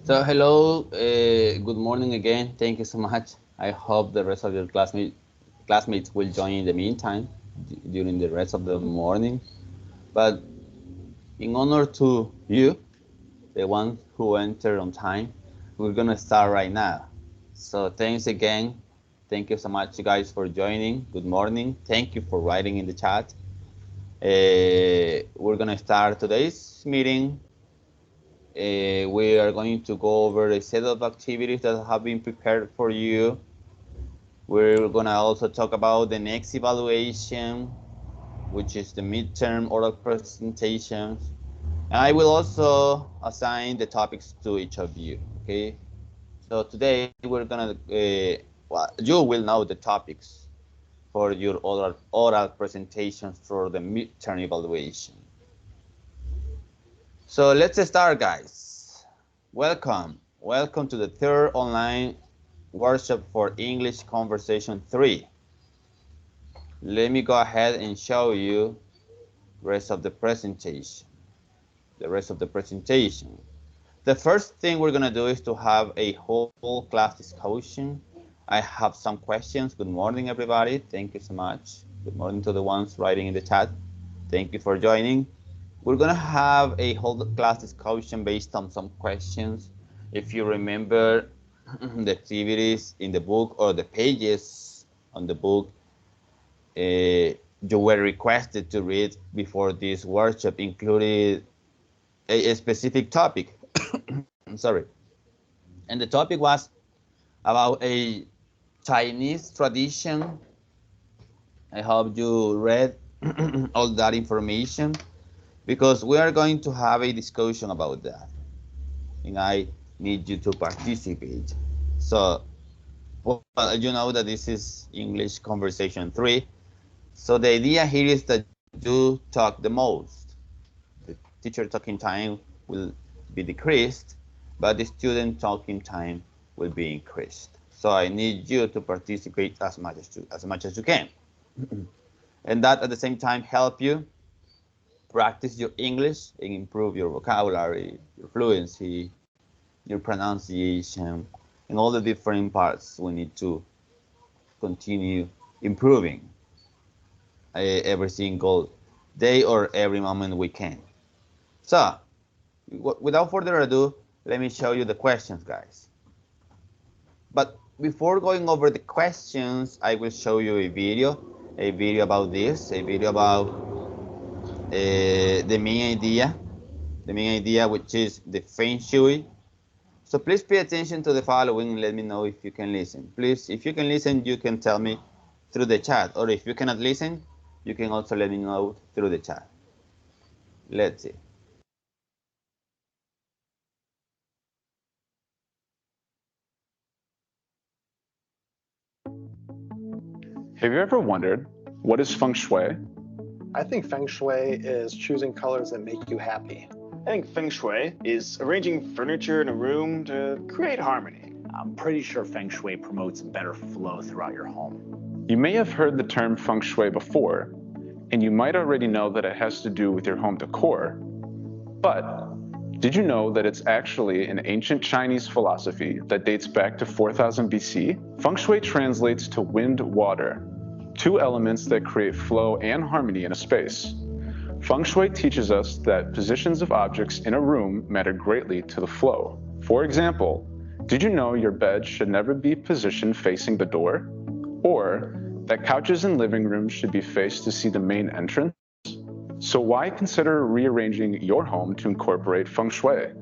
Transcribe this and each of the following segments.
So hello, good morning again. Thank you so much. I hope the rest of your classmates will join in the meantime during the rest of the morning. But in honor to you, the ones who entered on time, we're gonna start right now. So thanks again. Thank you so much, you guys, for joining. Good morning. Thank you for writing in the chat. We're gonna start today's meeting. We are going to go over a set of activities that have been prepared for you. We're going to also talk about the next evaluation, which is the midterm oral presentations. And I will also assign the topics to each of you, okay? So today we're going to, you will know the topics for your oral presentations for the midterm evaluation. So let's start, guys. Welcome to the third online workshop for English Conversation 3. Let me go ahead and show you the rest of the presentation. The first thing we're gonna do is to have a whole class discussion. I have some questions. Good morning, everybody. Thank you so much. Good morning to the ones writing in the chat. Thank you for joining. We're gonna have a whole class discussion based on some questions. If you remember the activities in the book or the pages on the book, you were requested to read before this workshop included a specific topic. I'm sorry. And the topic was about a Chinese tradition. I hope you read all that information, because we are going to have a discussion about that, and I need you to participate. So, well, you know that this is English Conversation 3. So the idea here is that you talk the most. The teacher talking time will be decreased, but the student talking time will be increased. So I need you to participate as much as you can. And that at the same time help you practice your English and improve your vocabulary, your fluency, your pronunciation, and all the different parts we need to continue improving every single day or every moment we can. So, without further ado, let me show you the questions, guys. But before going over the questions, I will show you a video about this, a video about the main idea, which is the Feng Shui. So please pay attention to the following and let me know if you can listen. Please, if you can listen, you can tell me through the chat, or if you cannot listen, you can also let me know through the chat. Let's see. Have you ever wondered, what is Feng Shui? I think Feng Shui is choosing colors that make you happy. I think Feng Shui is arranging furniture in a room to create harmony. I'm pretty sure Feng Shui promotes better flow throughout your home. You may have heard the term Feng Shui before, and you might already know that it has to do with your home decor. But did you know that it's actually an ancient Chinese philosophy that dates back to 4000 BC? Feng Shui translates to wind-water, two elements that create flow and harmony in a space. Feng Shui teaches us that positions of objects in a room matter greatly to the flow. For example, did you know your bed should never be positioned facing the door? Or that couches in living rooms should be faced to see the main entrance? So why consider rearranging your home to incorporate Feng Shui?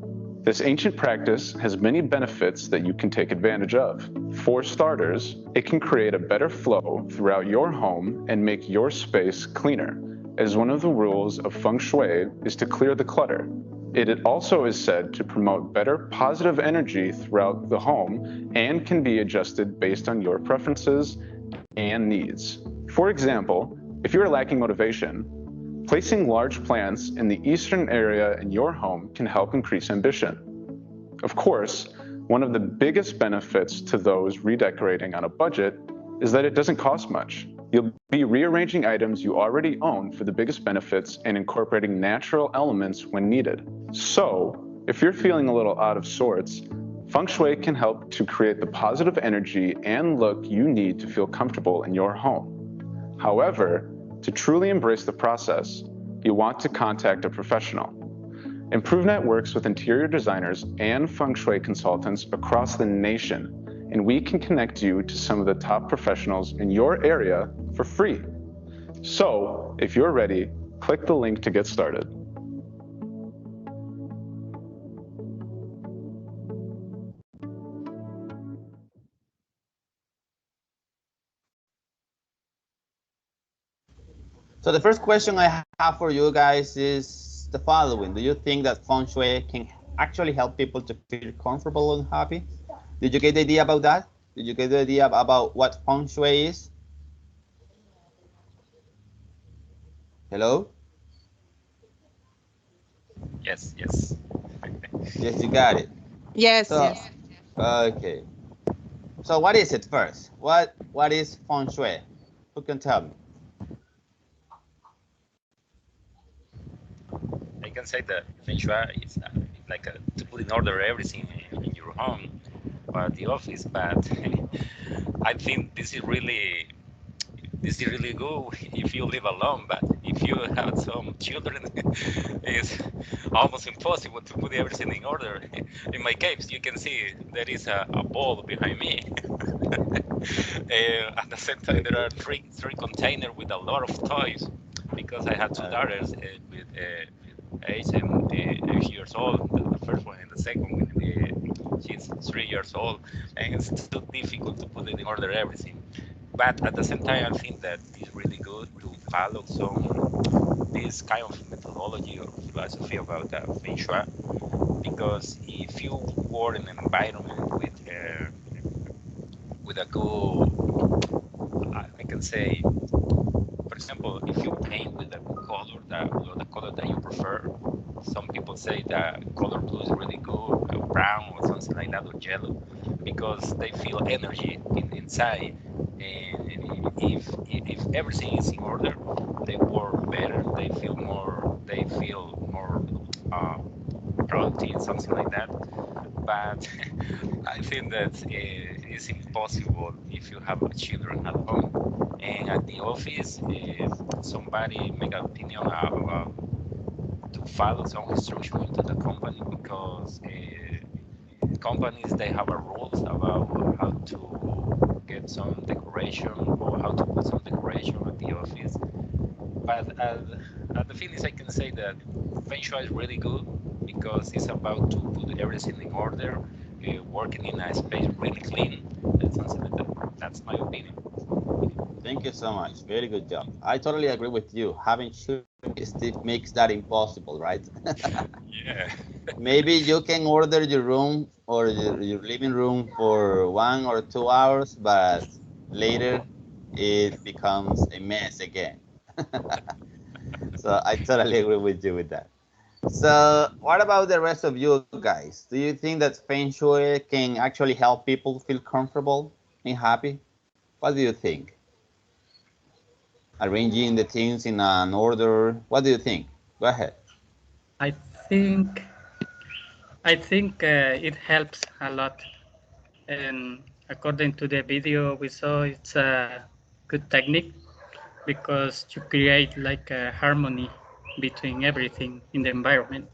This ancient practice has many benefits that you can take advantage of. For starters, it can create a better flow throughout your home and make your space cleaner, as one of the rules of Feng Shui is to clear the clutter. It also is said to promote better positive energy throughout the home and can be adjusted based on your preferences and needs. For example, if you're lacking motivation, placing large plants in the eastern area in your home can help increase ambition. Of course, one of the biggest benefits to those redecorating on a budget is that it doesn't cost much. You'll be rearranging items you already own for the biggest benefits and incorporating natural elements when needed. So, If you're feeling a little out of sorts, Feng Shui can help to create the positive energy and look you need to feel comfortable in your home. However, to truly embrace the process, you want to contact a professional. ImproveNet works with interior designers and Feng Shui consultants across the nation, and we can connect you to some of the top professionals in your area for free. So, if you're ready, click the link to get started. So the first question I have for you guys is the following. Do you think that Feng Shui can actually help people to feel comfortable and happy? Did you get the idea about that? Did you get the idea about what Feng Shui is? Hello? Yes. Yes, you got it. Yes, So, yes. okay. So what is it first? What is Feng Shui? Who can tell me? I can say that Feng Shui is like to put in order everything in your home or the office, but I think this is really good if you live alone. But if you have some children, it's almost impossible to put everything in order. In my case, you can see there is a ball behind me. At the same time, there are three containers with a lot of toys because I have two daughters with 8 and 8 years old. The first one and the second one, she's 3 years old, and it's too difficult to put it in order everything. But at the same time, I think that it's really good to follow this kind of methodology or philosophy about Feng Shui, because if you work in an environment with a good, I can say, for example, if you paint with a color or the color that you prefer, some people say that color blue is really good, or brown or something like that, or yellow, because they feel energy inside. And if everything is in order, they work better. They feel more productive, something like that. But I think that it's impossible if you have children at home. And at the office, somebody make an opinion about to follow some instructions to the company, because companies, they have a rules about how to get some decoration or how to put some decoration at the office. But at the finish, I can say that Feng Shui is really good because it's about to put everything in order, working in a space really clean. That's something like that. That's my opinion. Thank you so much. Very good job. I totally agree with you. Having children makes that impossible, right? Yeah. Maybe you can order your room or your living room for 1 or 2 hours, but later it becomes a mess again. So I totally agree with you with that. So what about the rest of you guys? Do you think that Feng Shui can actually help people feel comfortable and happy? What do you think? Arranging the things in an order. What do you think? Go ahead. I think it helps a lot, and according to the video we saw, it's a good technique because you create like a harmony between everything in the environment.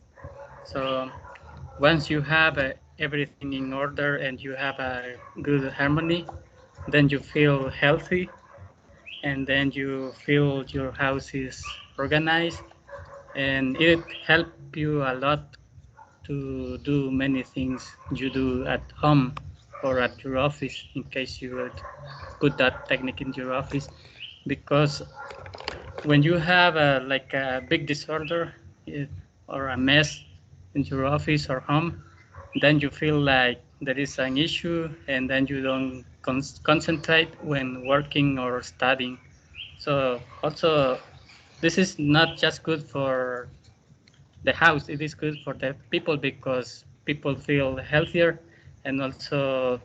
So once you have everything in order and you have a good harmony, then you feel healthy, and then you feel your house is organized, and it helps you a lot to do many things you do at home or at your office, in case you would put that technique in your office. Because when you have like a big disorder or a mess in your office or home, then you feel like there is an issue, and then you don't concentrate when working or studying. So also, this is not just good for the house, it is good for the people because people feel healthier and also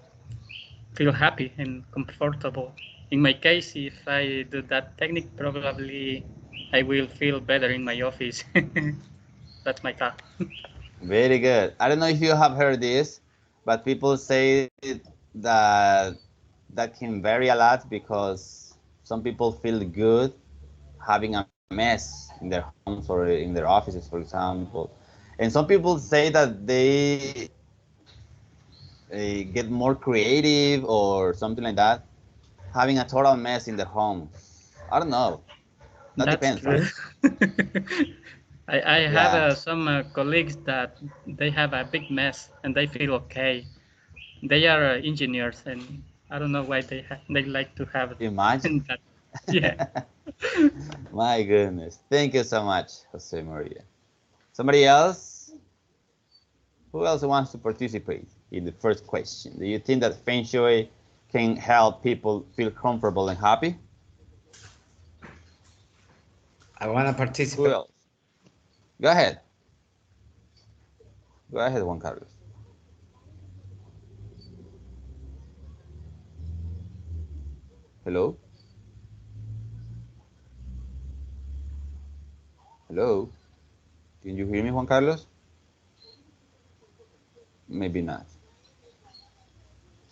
feel happy and comfortable. In my case, if I do that technique, probably I will feel better in my office. That's my thought. Very good. I don't know if you have heard this, but people say that that can vary a lot because some people feel good having a mess in their homes or in their offices, for example. And some people say that they get more creative or something like that, having a total mess in their home. I don't know. That That's depends. true. I have Yeah. some colleagues that they have a big mess and they feel okay. They are engineers, and I don't know why they like to have Imagine. that. Yeah. My goodness. Thank you so much, Jose Maria. Somebody else? Who else wants to participate in the first question? Do you think that Feng Shui can help people feel comfortable and happy? I want to Who participate. else? Go ahead. Go ahead, Juan Carlos. Hello? Hello? Can you hear me, Juan Carlos? Maybe not.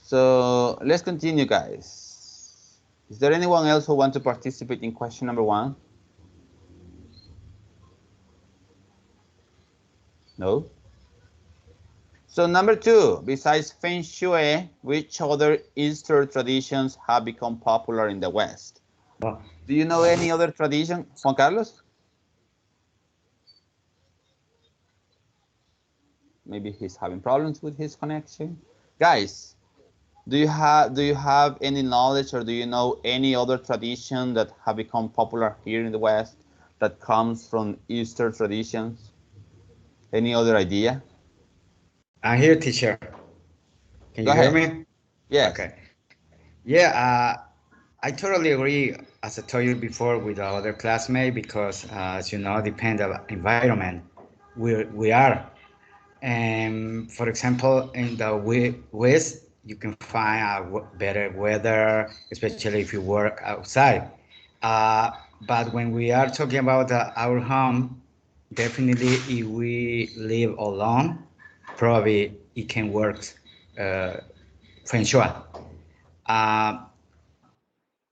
So let's continue, guys. Is there anyone else who wants to participate in question number 1? No? So number 2, besides Feng Shui, which other Eastern traditions have become popular in the West? Well, Do you know any other tradition, Juan Carlos? Maybe he's having problems with his connection. Guys, do you have any knowledge or do you know any other tradition that have become popular here in the West that comes from Eastern traditions? Any other idea? I'm here, teacher. Can Go you hear ahead. me? Yes. Okay. Yeah, I totally agree, as I told you before, with the other classmate because, as you know, depend on environment we are. And for example, in the West, you can find a better weather, especially if you work outside. But when we are talking about our home, definitely if we live alone, probably it can work Feng Shui.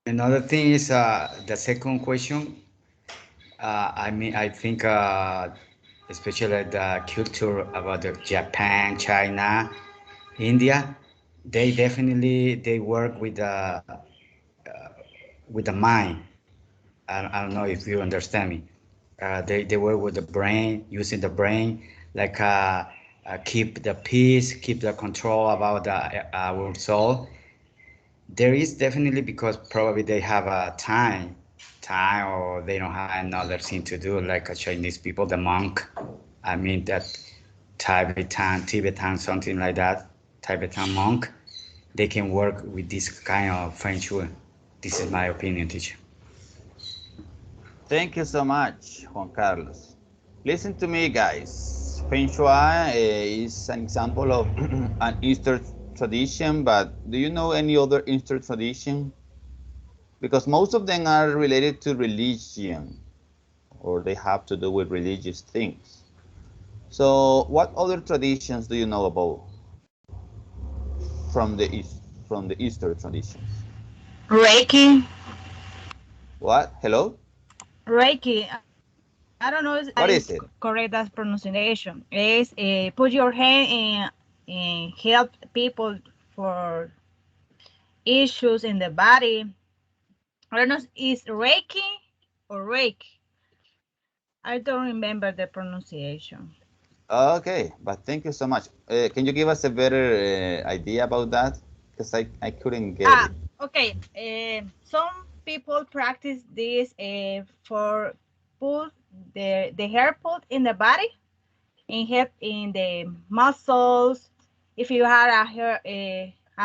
Another thing is the second question. I mean, I think especially the culture about the Japan, China, India, they definitely they work with the mind. I don't know if you understand me. They work with the brain, using the brain, like keep the peace, keep the control about our soul. There is definitely because probably they have a time, or they don't have another thing to do, like a Chinese people, the monk. I mean that Tibetan, something like that, Tibetan monk. They can work with this kind of Feng Shui. This is my opinion, teacher. Thank you so much, Juan Carlos. Listen to me, guys. Feng Shui is an example of an Eastern tradition, but do you know any other Eastern tradition? Because most of them are related to religion, or they have to do with religious things. So, what other traditions do you know about from the Eastern traditions? Reiki. What? Hello? Reiki. I don't know if What that is is it? correct as pronunciation. Is put your hand in help people for issues in the body. I don't know if it's Reiki or Reiki. I don't remember the pronunciation. Okay, but thank you so much. Can you give us a better idea about that? Because I couldn't get it. Okay. Some people practice this for put the hair put in the body and help in the muscles. If you had a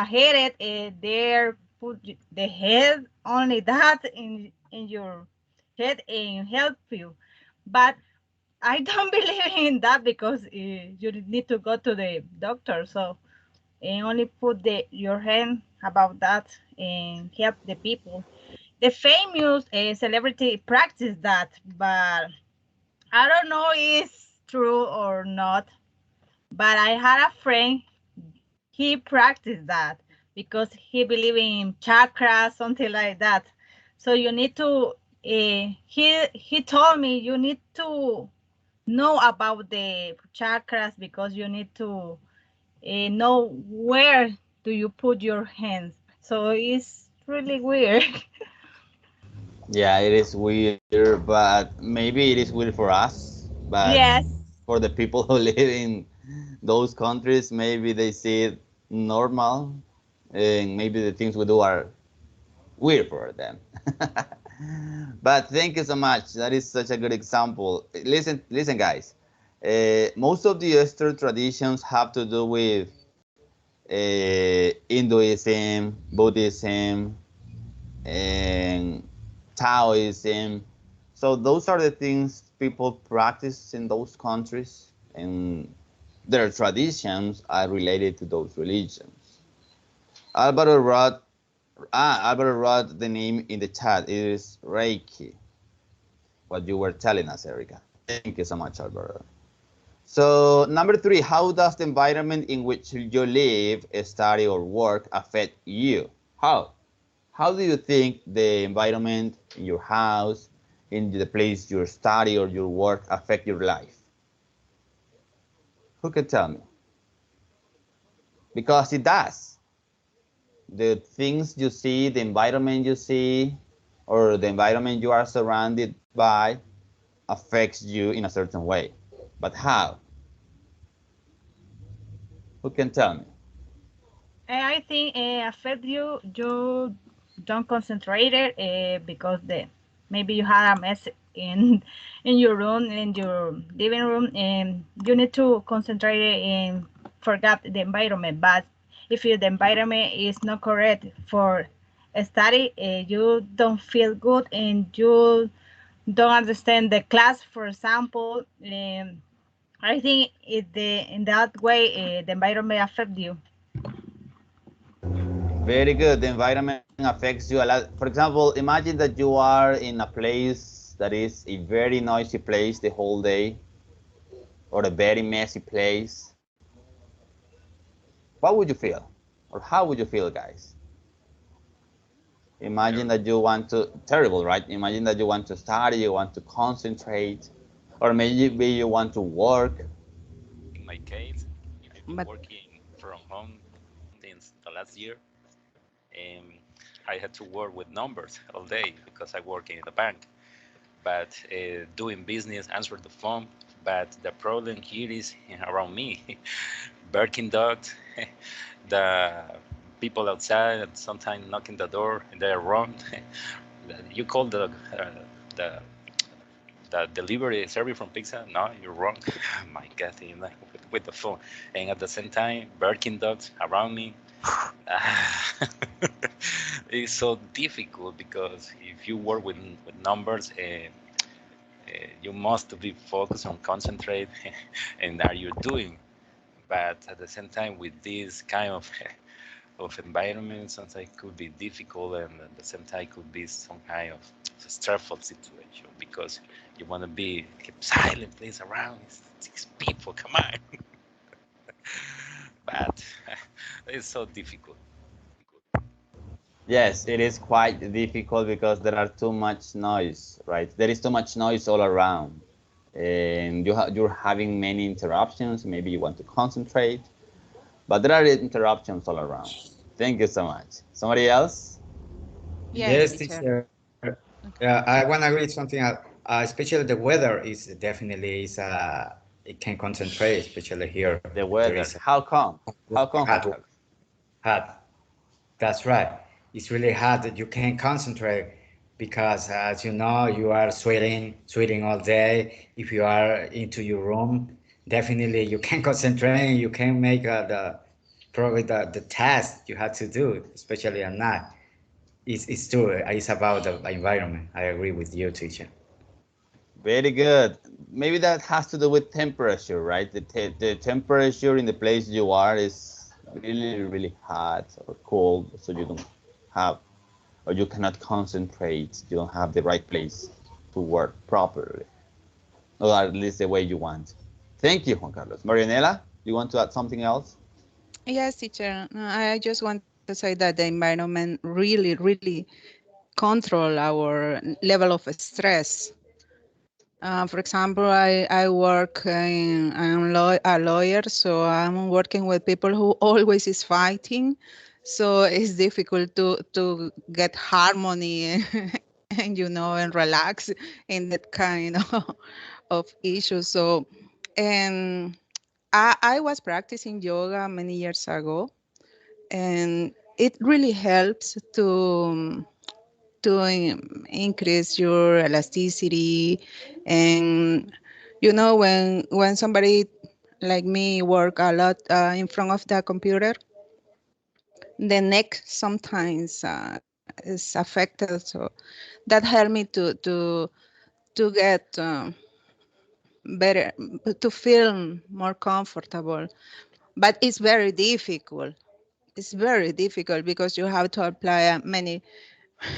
headache, there put the head only that in your head and help you. But I don't believe in that because you need to go to the doctor. So and only put your hand about that and help the people. The famous celebrity practice that, but I don't know if it's true or not. But I had a friend, he practiced that because he believed in chakras, something like that. So you need to, he told me you need to know about the chakras because you need to know where do you put your hands. So it's really weird. Yeah, it is weird, but maybe it is weird for us. But Yes. for the people who live in those countries, maybe they see it normal, and maybe the things we do are weird for them. But thank you so much. That is such a good example. Listen, guys. Most of the Eastern traditions have to do with Hinduism, Buddhism, and Taoism. So those are the things people practice in those countries, and their traditions are related to those religions. Alvaro wrote the name in the chat. It is Reiki. What you were telling us, Erica. Thank you so much, Alvaro. So number 3, how does the environment in which you live, study, or work affect you? How? How do you think the environment in your house, in the place you study or your work affect your life? Who can tell me? Because it does. The things you see, the environment you see, or the environment you are surrounded by affects you in a certain way. But how? Who can tell me? I think affect you. You don't concentrate it because maybe you had a mess in your room, in your living room, and you need to concentrate it and forget the environment. But if the environment is not correct for a study, you don't feel good and you don't understand the class, for example. I think in that way the environment affects you. Very good. The environment affects you a lot. For example, imagine that you are in a place that is a very noisy place the whole day, or a very messy place. What would you feel? Or how would you feel, guys? Imagine that you want to, terrible, right? Imagine that you want to study, you want to concentrate, or maybe you want to work. In my case, I've been working from home since the last year, and I had to work with numbers all day because I work in the bank. But doing business, answer the phone. But the problem here is around me, barking dogs, the people outside sometimes knocking the door and they're wrong. You call the delivery service from pizza? No, you're wrong. My God, with the phone, and at the same time, barking dogs around me. It's so difficult because if you work with numbers, you must be focused on concentrate and are you doing. But at the same time, with this kind of environment, sometimes it could be difficult, and at the same time, it could be some kind of stressful situation because you want to be keep silent place around. It's 6 people, come on. But it's so difficult. Yes, it is quite difficult because there are too much noise, right? There is too much noise all around, and you're having many interruptions. Maybe you want to concentrate, but there are interruptions all around. Thank you so much. Somebody else? Yes, teacher. I want to agree something. Especially the weather is definitely it can concentrate, especially here. The weather. How come? How come? Hot. That's right. It's really hard that you can't concentrate because, as you know, you are sweating all day. If you are into your room, definitely you can't concentrate. You can't make probably the task you have to do, especially at night. It's true. It's about the environment. I agree with you, teacher. Very good. Maybe that has to do with temperature, right? The temperature in the place you are is really, really hot or cold, so you don't have, or you cannot concentrate. You don't have the right place to work properly, or at least the way you want. Thank you, Juan Carlos. Marianela? You want to add something else? Yes, teacher. I just want to say that the environment really control our level of stress. For example, I work I'm a lawyer, so I'm working with people who always is fighting. So it's difficult to get harmony and and relax in that kind of issues. So, and I was practicing yoga many years ago, and it really helps to increase your elasticity. And when somebody like me work a lot in front of the computer, the neck sometimes is affected. So that helped me to get better, to feel more comfortable. But it's very difficult. It's very difficult because you have to apply many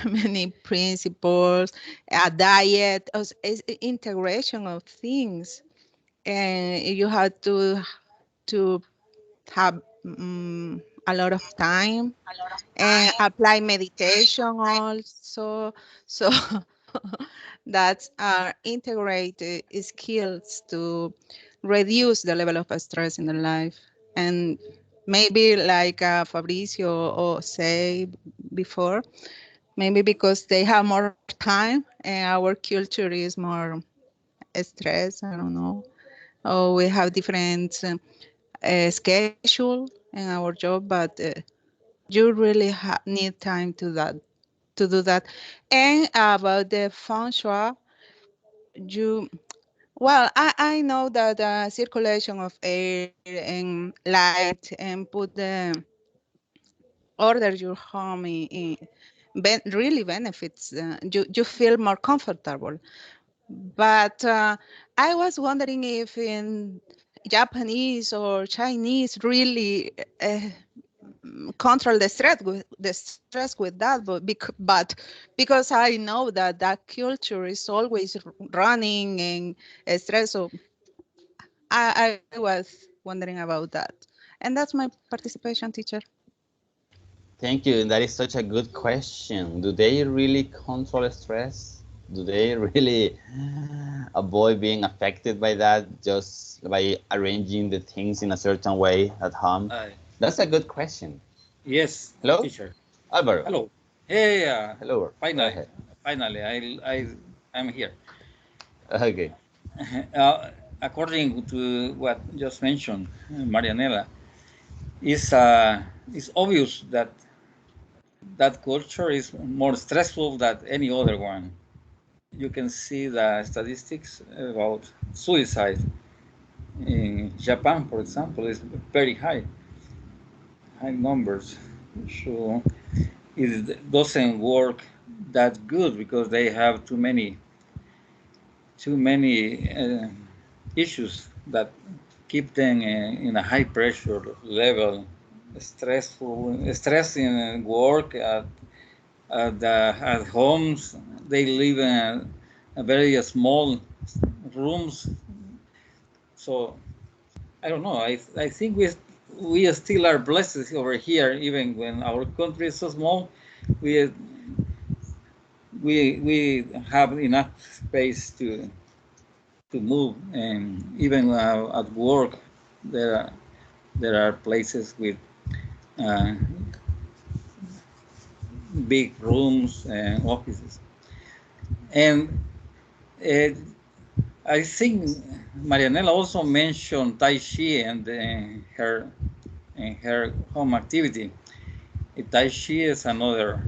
many principles, a diet, it's integration of things, and you have to have a lot of time and apply meditation also. So that's integrate skills to reduce the level of stress in the life. And maybe like Fabricio or say before, maybe because they have more time and our culture is more stressed. I don't know. Oh, we have different schedule in our job, but you really need time to do that. And about the feng shui, well, I know that circulation of air and light and put the order your home really benefits. You feel more comfortable. But I was wondering if in Japanese or Chinese really control the stress with that, but because I know that that culture is always running and stress, so I was wondering about that, and that's my participation, teacher. Thank you. That is such a good question. Do they really control stress? Do they really avoid being affected by that just by arranging the things in a certain way at home? That's a good question. Yes. Hello, teacher. Alvaro. Hello. Hey. Hello. Finally, I'm here. Okay. According to what just mentioned, Marianela, it's obvious that culture is more stressful than any other one. You can see the statistics about suicide in Japan, for example, is very high numbers. So it doesn't work that good because they have too many issues that keep them in a high pressure level, stress in work, at homes. They live in a very small rooms. So I don't know. I think we still are blessed over here, even when our country is so small. We have enough space to move, and even at work there are places with big rooms and offices. And I think Marianela also mentioned Tai Chi and her home activity. Tai Chi is another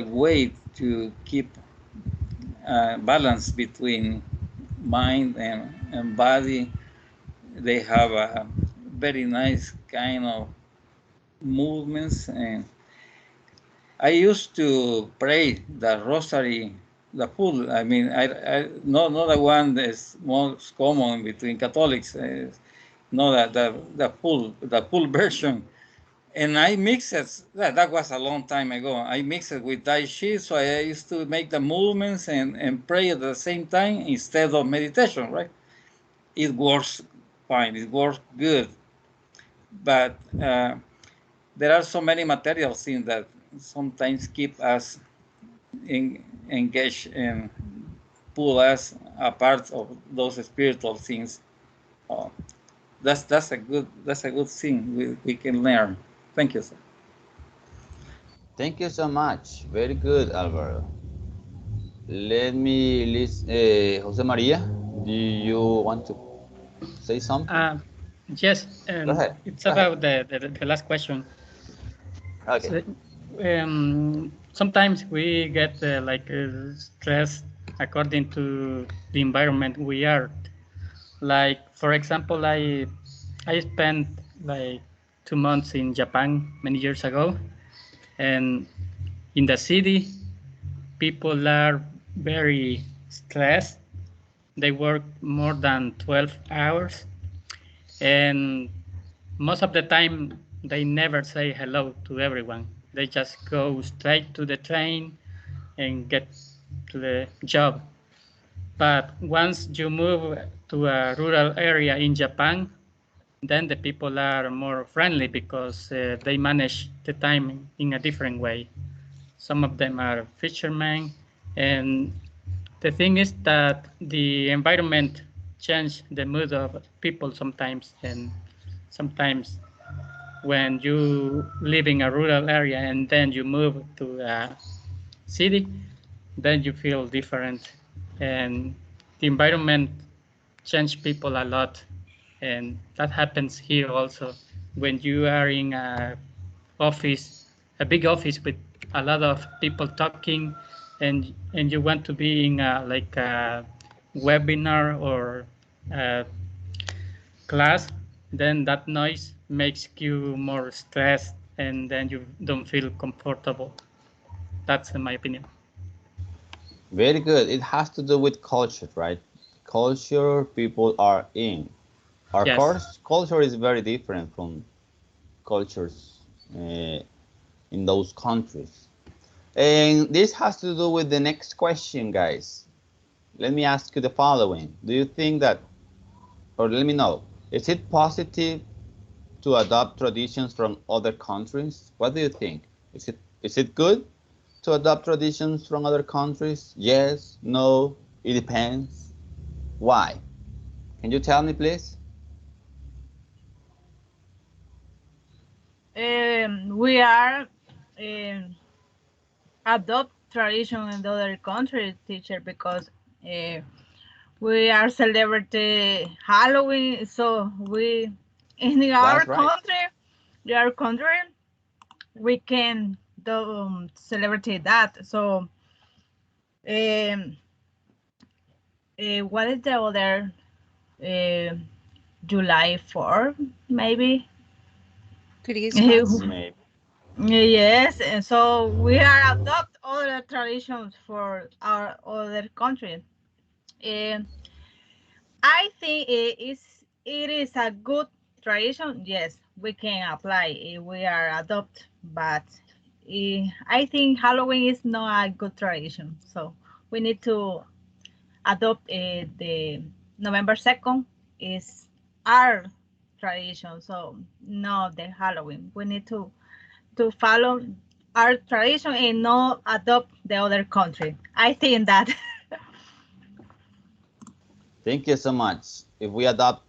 way to keep balance between mind and body. They have a very nice kind of movements, and I used to pray the rosary, the full. I mean, I not the one that's most common between Catholics. Not the full version. And I mixed it. That was a long time ago. I mixed it with Tai Chi, so I used to make the movements and pray at the same time instead of meditation, right? it works fine. It works good, but there are so many material things that sometimes keep us engaged and pull us apart of those spiritual things. That's a good thing we can learn. Thank you, sir. Thank you so much. Very good, Alvaro. Let me listen. Jose Maria, do you want to say something? Yes, Go ahead. it's Go about the last question. Okay. So, sometimes we get stress according to the environment we are. Like, for example, I spent like 2 months in Japan many years ago, and in the city, people are very stressed. They work more than 12 hours, and most of the time they never say hello to everyone. They just go straight to the train and get to the job. But once you move to a rural area in Japan, then the people are more friendly because they manage the time in a different way. Some of them are fishermen, and the thing is that the environment changes the mood of people sometimes, and sometimes when you live in a rural area and then you move to a city, then you feel different, and the environment changes people a lot, and that happens here also. When you are in a big office with a lot of people talking, and you want to be in a webinar or a class, then that noise makes you more stressed, and then you don't feel comfortable. That's in my opinion. Very good. It has to do with culture, right? Culture people are in. Our Yes. culture is very different from cultures in those countries. And this has to do with the next question, guys. Let me ask you the following. Do you think that, or let me know, is it positive to adopt traditions from other countries? What do you think? Is it good to adopt traditions from other countries? Yes, no, it depends. Why? Can you tell me, please? We are adopt tradition in the other countries, teacher, because we are celebrating Halloween. So we in our country, we can do celebrate that. So what is the other? July 4, maybe. Christmas. Maybe. Yes, and so we are adopt other traditions for our other country. I think it is a good tradition. Yes, we can apply if we are adopt, but I think Halloween is not a good tradition. So we need to adopt the November 2nd is our tradition. So no, the Halloween. We need to follow our tradition and not adopt the other country. I think that. Thank you so much. If we adopt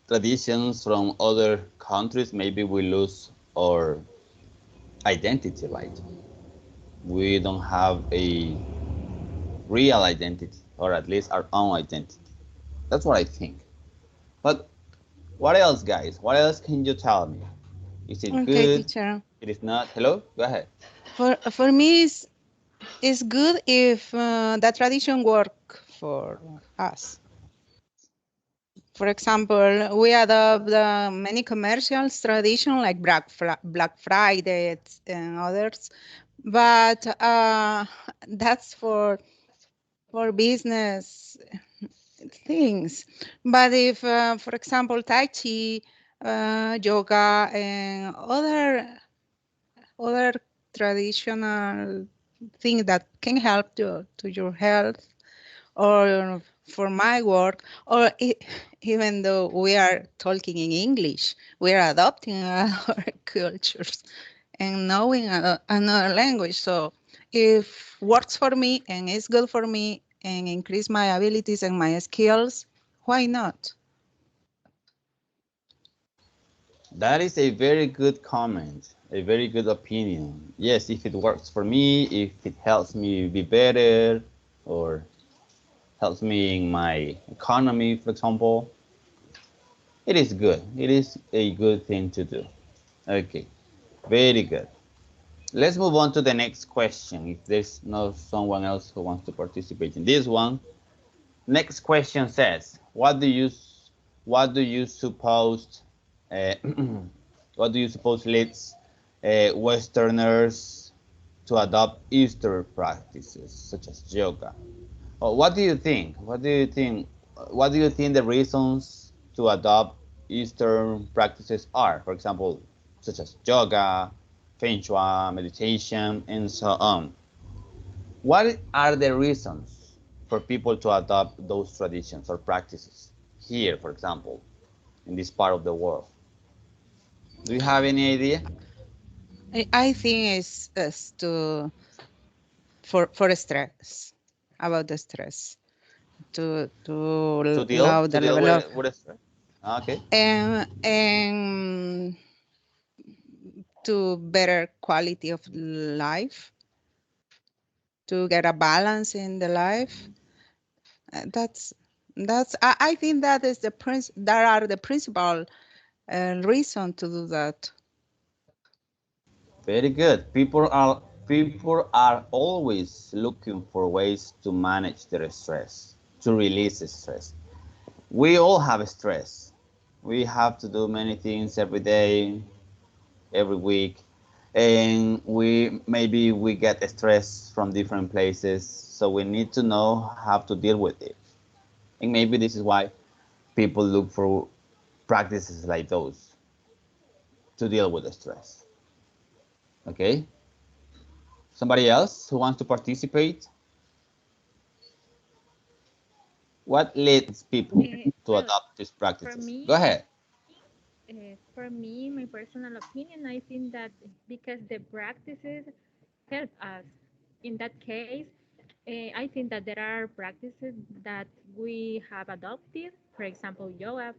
traditions from other countries, maybe we lose our identity, right? We don't have a real identity, or at least our own identity. That's what I think. But what else, guys? What else can you tell me? Is it Okay, good? teacher. It is not. Hello? Go ahead. For me, it's good if that tradition work for us. For example, we adopt many commercials tradition like Black Friday and others, but that's for business things. But if, for example, Tai Chi, yoga, and other traditional things that can help to your health, or for my work, or even though we are talking in English, we are adopting our cultures and knowing another language. So if works for me and is good for me and increase my abilities and my skills, why not? That is a very good comment, a very good opinion. Yes, if it works for me, if it helps me be better, or helps me in my economy, for example, it is good. It is a good thing to do. Okay, very good. Let's move on to the next question. If there's no someone else who wants to participate in this one, next question says, what do you suppose what do you suppose leads Westerners to adopt Eastern practices such as yoga? What do you think? What do you think the reasons to adopt Eastern practices are? For example, such as yoga, Feng Shui, meditation, and so on. What are the reasons for people to adopt those traditions or practices here, for example, in this part of the world? Do you have any idea? I think it's for stress, about the stress, to deal allow the level of with stress. Okay. and to better quality of life, to get a balance in the life. That's I think that is that are the principal reason to do that. Very good. People are always looking for ways to manage their stress, to release stress. We all have stress. We have to do many things every day, every week, and maybe we get stress from different places, so we need to know how to deal with it. And maybe this is why people look for practices like those to deal with the stress. Okay? Somebody else who wants to participate? What leads people to adopt these practices? Me, go ahead. For me, my personal opinion, I think that because the practices help us. In that case, I think that there are practices that we have adopted, for example, yoga,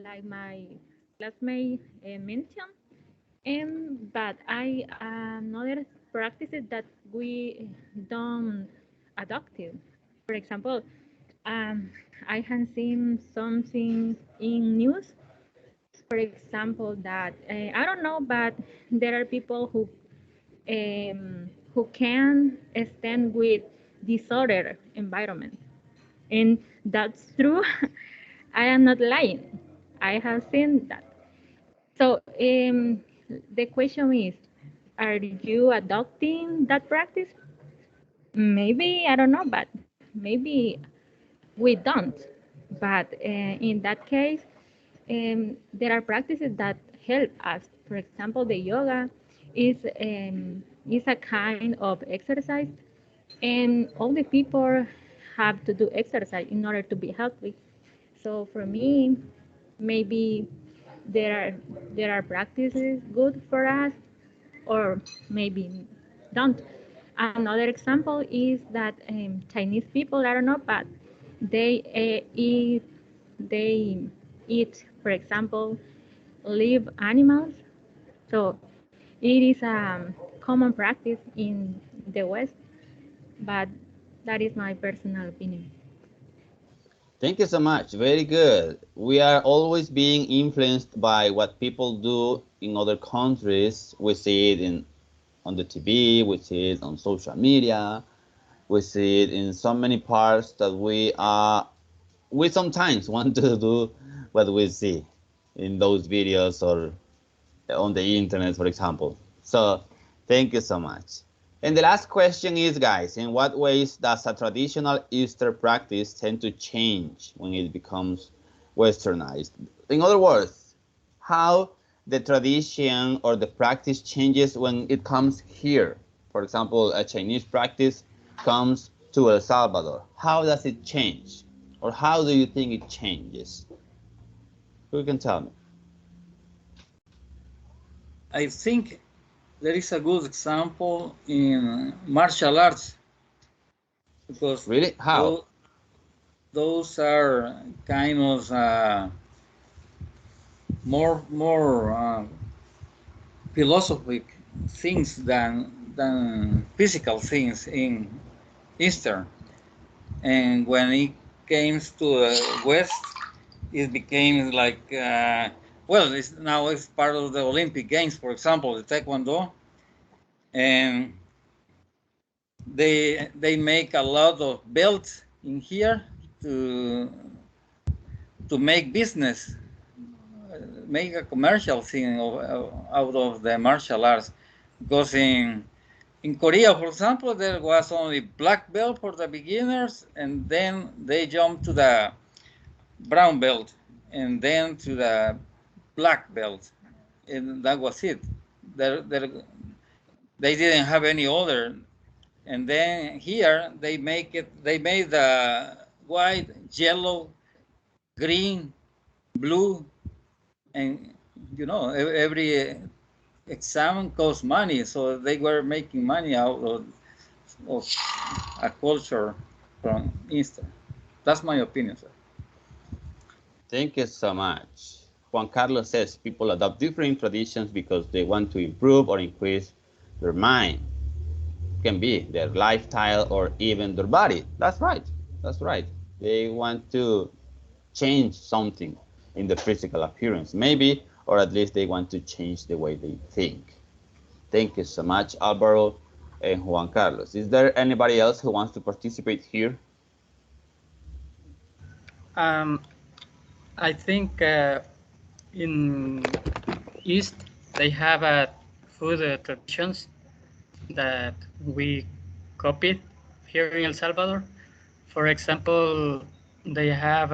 like my classmate mentioned, but another practices that we don't adopt it. For example, I have seen something in news, for example, that I don't know, but there are people who can stand with disorder environment, and that's true. I am not lying. I have seen that. So the question is, are you adopting that practice? Maybe, I don't know, but maybe we don't. But in that case, there are practices that help us. For example, the yoga is a kind of exercise, and all the people have to do exercise in order to be healthy. So for me, maybe there are practices good for us, or maybe don't. Another example is that Chinese people, I don't know, but they they eat, for example, live animals. So it is a common practice in the West, but that is my personal opinion. Thank you so much. Very good. We are always being influenced by what people do in other countries. We see it on the TV, we see it on social media, we see it in so many parts that we sometimes want to do what we see in those videos or on the internet, for example. So thank you so much. And the last question is, guys, in what ways does a traditional Easter practice tend to change when it becomes westernized? In other words, how the tradition or the practice changes when it comes here. For example, a Chinese practice comes to El Salvador. How does it change? Or how do you think it changes? Who can tell me? I think there is a good example in martial arts, because really, how? Those are kind of more philosophic things than physical things in Eastern. And when it came to the West, it became like, well, now it's part of the Olympic Games, for example, the Taekwondo. And they make a lot of belts in here to make business, make a commercial thing out of the martial arts. Because in Korea, for example, there was only black belt for the beginners, and then they jumped to the brown belt, and then to the black belt, and that was it. They didn't have any other. And then here they made the white, yellow, green, blue, and you know, every exam costs money, so they were making money out of a culture from Eastern. That's my opinion, sir. Thank you so much. Juan Carlos says people adopt different traditions because they want to improve or increase their mind. It can be their lifestyle or even their body. That's right. That's right. They want to change something in the physical appearance, maybe, or at least they want to change the way they think. Thank you so much, Alvaro and Juan Carlos. Is there anybody else who wants to participate here? I think in East they have food traditions that we copied here in El Salvador. For example, they have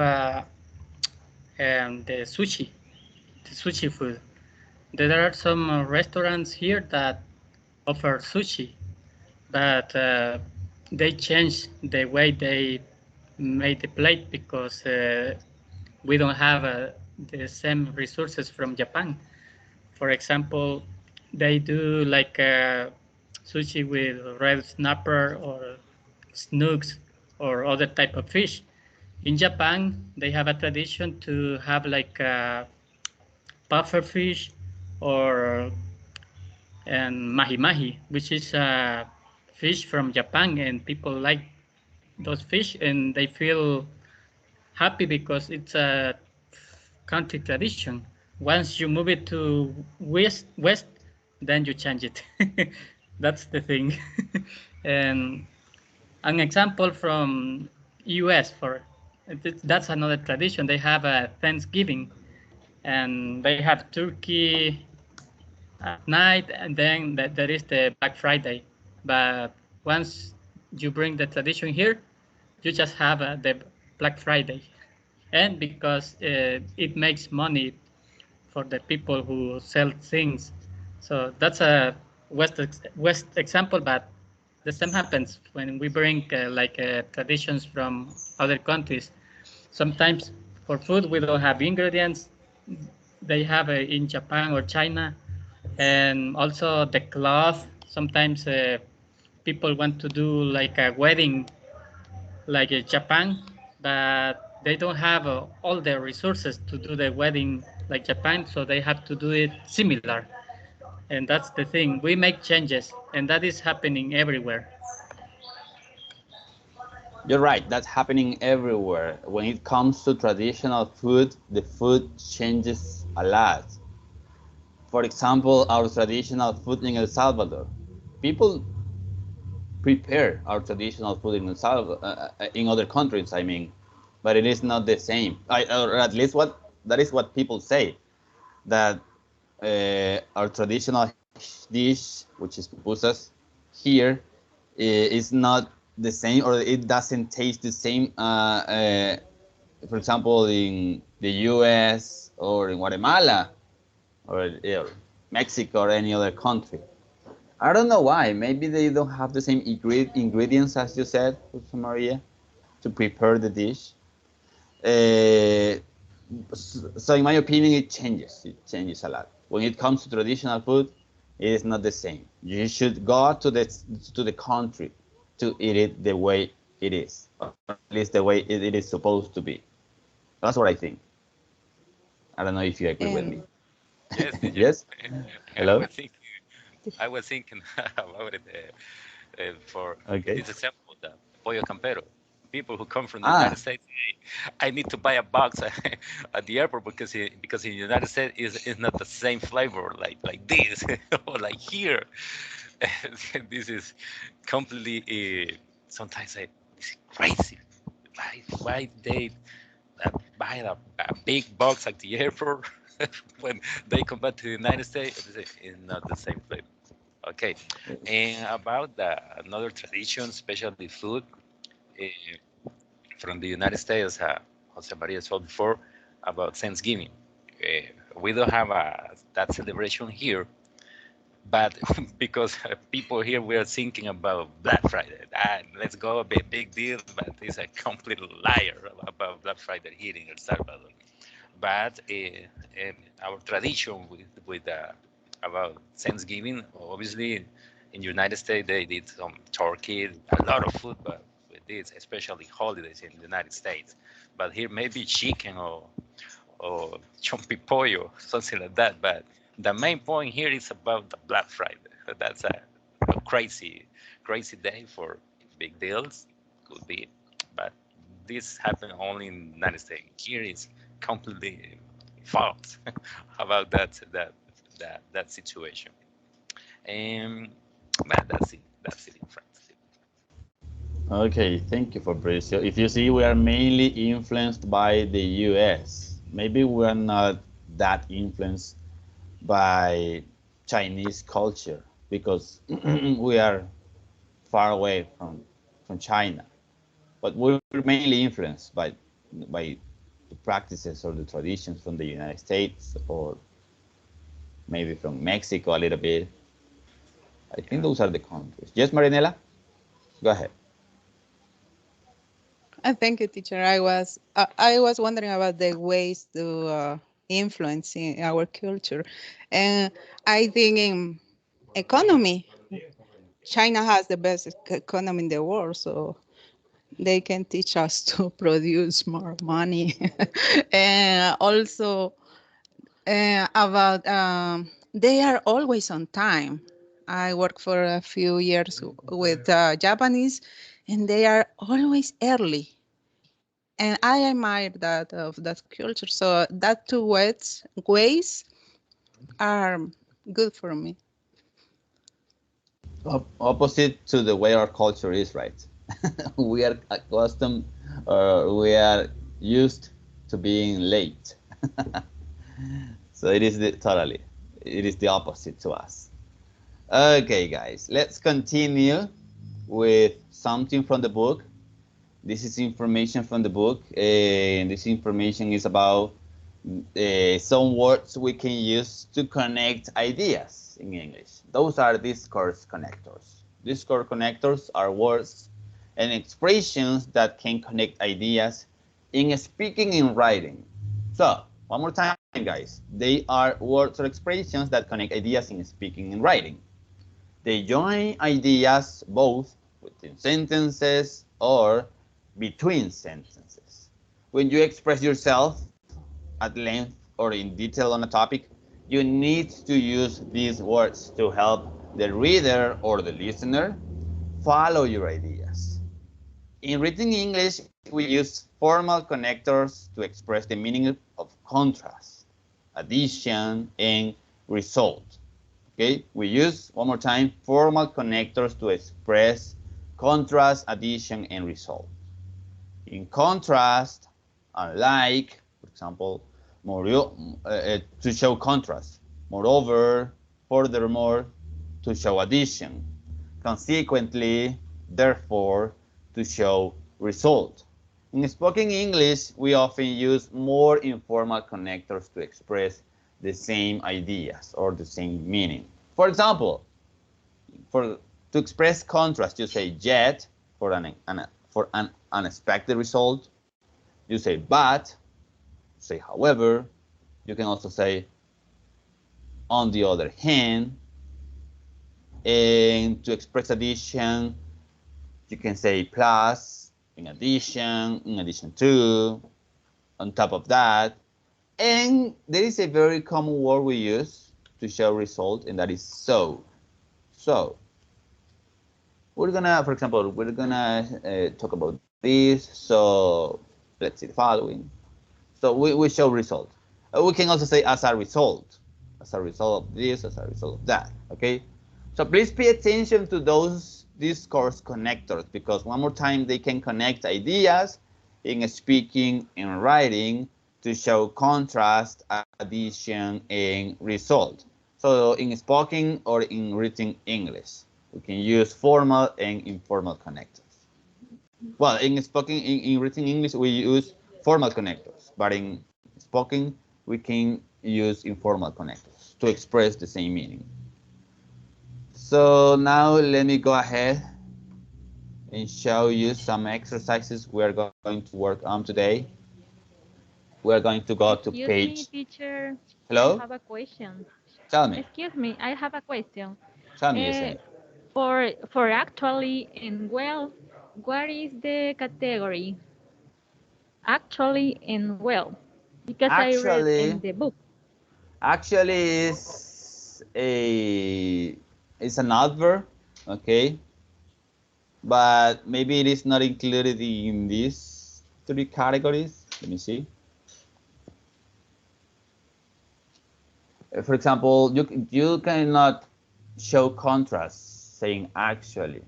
the sushi food. There are some restaurants here that offer sushi, but they changed the way they made the plate because we don't have the same resources from Japan. For example, they do like sushi with red snapper or snooks or other type of fish. In Japan, they have a tradition to have like puffer fish or and mahi-mahi, which is a fish from Japan, and people like those fish and they feel happy because it's a country tradition. Once you move it to west, then you change it. That's the thing. And an example from US, that's another tradition. They have a Thanksgiving, and they have turkey at night, and then there is the Black Friday. But once you bring the tradition here, you just have the Black Friday. And because it makes money for the people who sell things. So that's a West example, but the same happens when we bring traditions from other countries. Sometimes for food, we don't have ingredients. They have in Japan or China. And also the cloth. Sometimes people want to do like a wedding like Japan, but they don't have all the resources to do the wedding like Japan, so they have to do it similar. And that's the thing. We make changes, and that is happening everywhere. You're right, that's happening everywhere. When it comes to traditional food, the food changes a lot. For example, our traditional food in El Salvador. People prepare our traditional food in El Salvador, in other countries, I mean, but it is not the same. Or at least that is what people say, that our traditional dish, which is pupusas, here is not the same, or it doesn't taste the same. For example, in the U.S. or in Guatemala or Mexico or any other country. I don't know why. Maybe they don't have the same ingredients as you said, Maria, to prepare the dish. So in my opinion, it changes. It changes a lot. When it comes to traditional food, it is not the same. You should go to the country to eat it the way it is, or at least the way it is supposed to be. That's what I think. I don't know if you agree with me. Yes, teacher. Yes. I Hello. was thinking about it for Okay. this example, the pollo campero. People who come from the Ah. United States, I need to buy a box at the airport because in the United States is not the same flavor like this or like here. This is completely. Sometimes it's crazy. Why they buy a big box at the airport when they come back to the United States? It's not the same flavor. Okay, and about another tradition, especially food from the United States, Jose Maria told before about Thanksgiving. We don't have that celebration here, but because people here we are thinking about Black Friday. Let's go, a big deal, but it's a complete liar about Black Friday here in El Salvador. But our tradition with about Thanksgiving, obviously, in the United States they did some turkey, a lot of food, but with this, especially holidays in the United States. But here maybe chicken or chompi pollo, something like that. But the main point here is about the Black Friday. That's a crazy day for big deals, could be, but this happened only in the United States. Here is completely false about that situation. But that's it. That's it in France. Okay, thank you, Fabricio. If you see, we are mainly influenced by the US. Maybe we are not that influenced by Chinese culture because we are far away from China. But we're mainly influenced by the practices or the traditions from the United States or maybe from Mexico a little bit. I think those are the countries. Yes, Marinela? Go ahead. Thank you, teacher. I was wondering about the ways to influence in our culture, and I think in economy, China has the best economy in the world, so they can teach us to produce more money, and also about they are always on time. I worked for a few years with Japanese, and they are always early. And I admire that of that culture. So that two ways are good for me. Opposite to the way our culture is, right? We are accustomed, we are used to being late. So it is it is the opposite to us. Okay, guys, let's continue with something from the book. This is information from the book, and this information is about some words we can use to connect ideas in English. Those are discourse connectors. Discourse connectors are words and expressions that can connect ideas in speaking and writing. So, one more time, guys. They are words or expressions that connect ideas in speaking and writing. They join ideas both within sentences or between sentences. When you express yourself at length or in detail on a topic, you need to use these words to help the reader or the listener follow your ideas. In written English, we use formal connectors to express the meaning of contrast, addition, and result. Okay, we use, one more time, formal connectors to express contrast, addition, and result. In contrast, unlike, for example, to show contrast. Moreover, furthermore, to show addition. Consequently, therefore, to show result. In spoken English, we often use more informal connectors to express the same ideas or the same meaning. For example, to express contrast, you say yet for an unexpected result, You say but, say however. You can also say on the other hand. And to express addition, you can say plus, in addition to, on top of that. And there is a very common word we use to show result, and that is so. So, we're gonna, for example, we're gonna talk about this. So, let's see the following. So, we show result. We can also say as a result of this, as a result of that, okay? So please pay attention to those discourse connectors, because one more time, they can connect ideas in speaking and writing to show contrast, addition, and result. So in spoken or in written English, we can use formal and informal connectors. Well, in spoken, in written English, we use formal connectors, but in spoken, we can use informal connectors to express the same meaning. So now let me go ahead and show you some exercises we are going to work on today. We are going to go to page. Excuse me, teacher. Hello? I have a question. Tell me. Excuse me, I have a question. Tell me, Yesen. For actually and well, what is the category? Actually and well, because I read in the book. Actually, it's an adverb, okay? But maybe it is not included in these three categories. Let me see. For example, you cannot show contrast saying actually.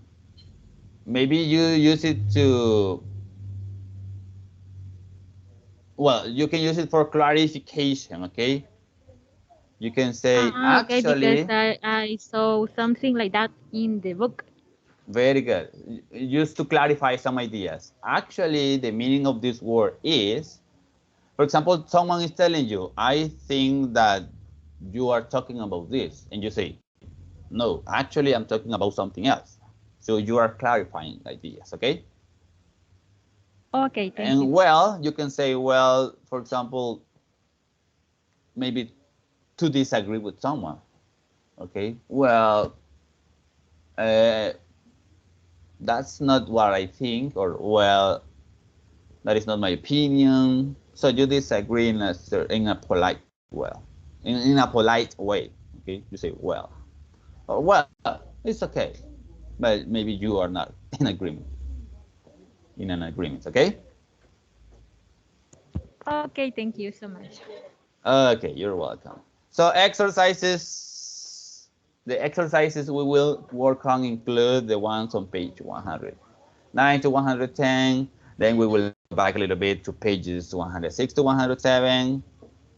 Maybe you use it to, well, you can use it for clarification, okay? You can say Okay, actually. because I saw something like that in the book. Very good. Just to clarify some ideas. Actually, the meaning of this word is, for example, someone is telling you, I think that you are talking about this. And you say, no, actually, I'm talking about something else. So you are clarifying ideas, okay? Okay, thank you. And well, you can say, well, for example, maybe to disagree with someone, okay? Well, that's not what I think, or well, that is not my opinion. So you disagree in a polite in a polite way, okay? You say well, or well, it's okay, but maybe you are not in agreement. In an agreement, okay? Okay, thank you so much. Okay, you're welcome. So exercises, the exercises we will work on include the ones on page 109 to 110. Then we will go back a little bit to pages 106 to 107.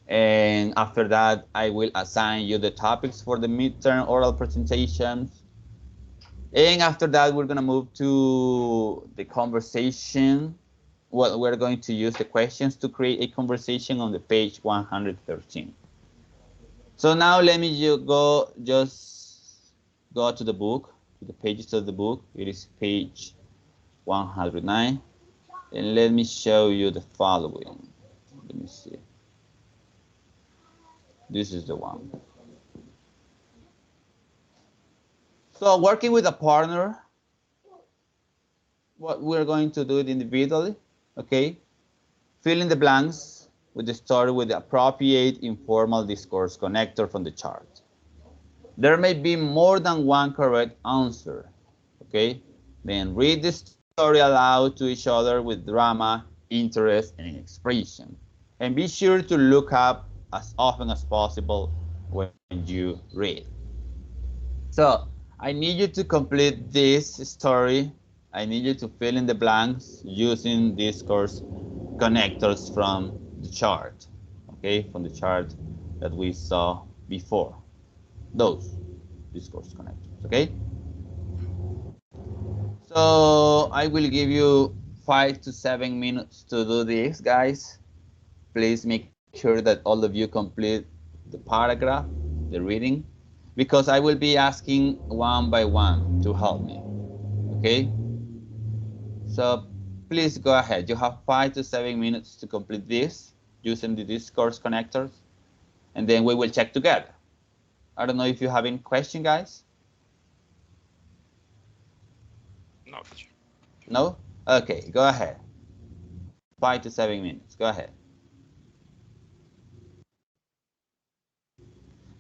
And after that, I will assign you the topics for the midterm oral presentations. And after that, we're gonna move to the conversation. Well, we're going to use the questions to create a conversation on the page 113. So now let me just go to the book, to the pages of the book. It is page 109. And let me show you the following. Let me see. This is the one. So working with a partner, what we're going to do it individually, okay? Fill in the blanks with the story with the appropriate informal discourse connector from the chart. There may be more than one correct answer, okay? Then read the story aloud to each other with drama, interest, and expression. And be sure to look up as often as possible when you read. So I need you to complete this story. I need you to fill in the blanks using discourse connectors from the chart, okay? From the chart that we saw before. Those discourse connectors, okay? So I will give you 5 to 7 minutes to do this, guys. Please make sure that all of you complete the paragraph, the reading, because I will be asking one by one to help me, okay? So please go ahead. You have 5 to 7 minutes to complete this using the Discourse connectors, and then we will check together. I don't know if you have any question, guys. No. No? Okay, go ahead. 5 to 7 minutes. Go ahead.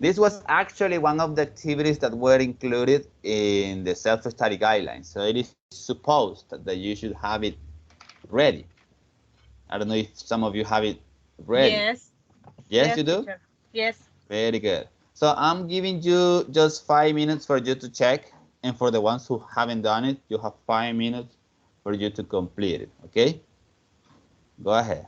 This was actually one of the activities that were included in the self-study guidelines. So it is supposed that you should have it ready. I don't know if some of you have it ready. Yes. Yes, you do? Teacher. Yes. Very good. So I'm giving you just 5 minutes for you to check. And for the ones who haven't done it, you have 5 minutes for you to complete it, okay? Go ahead.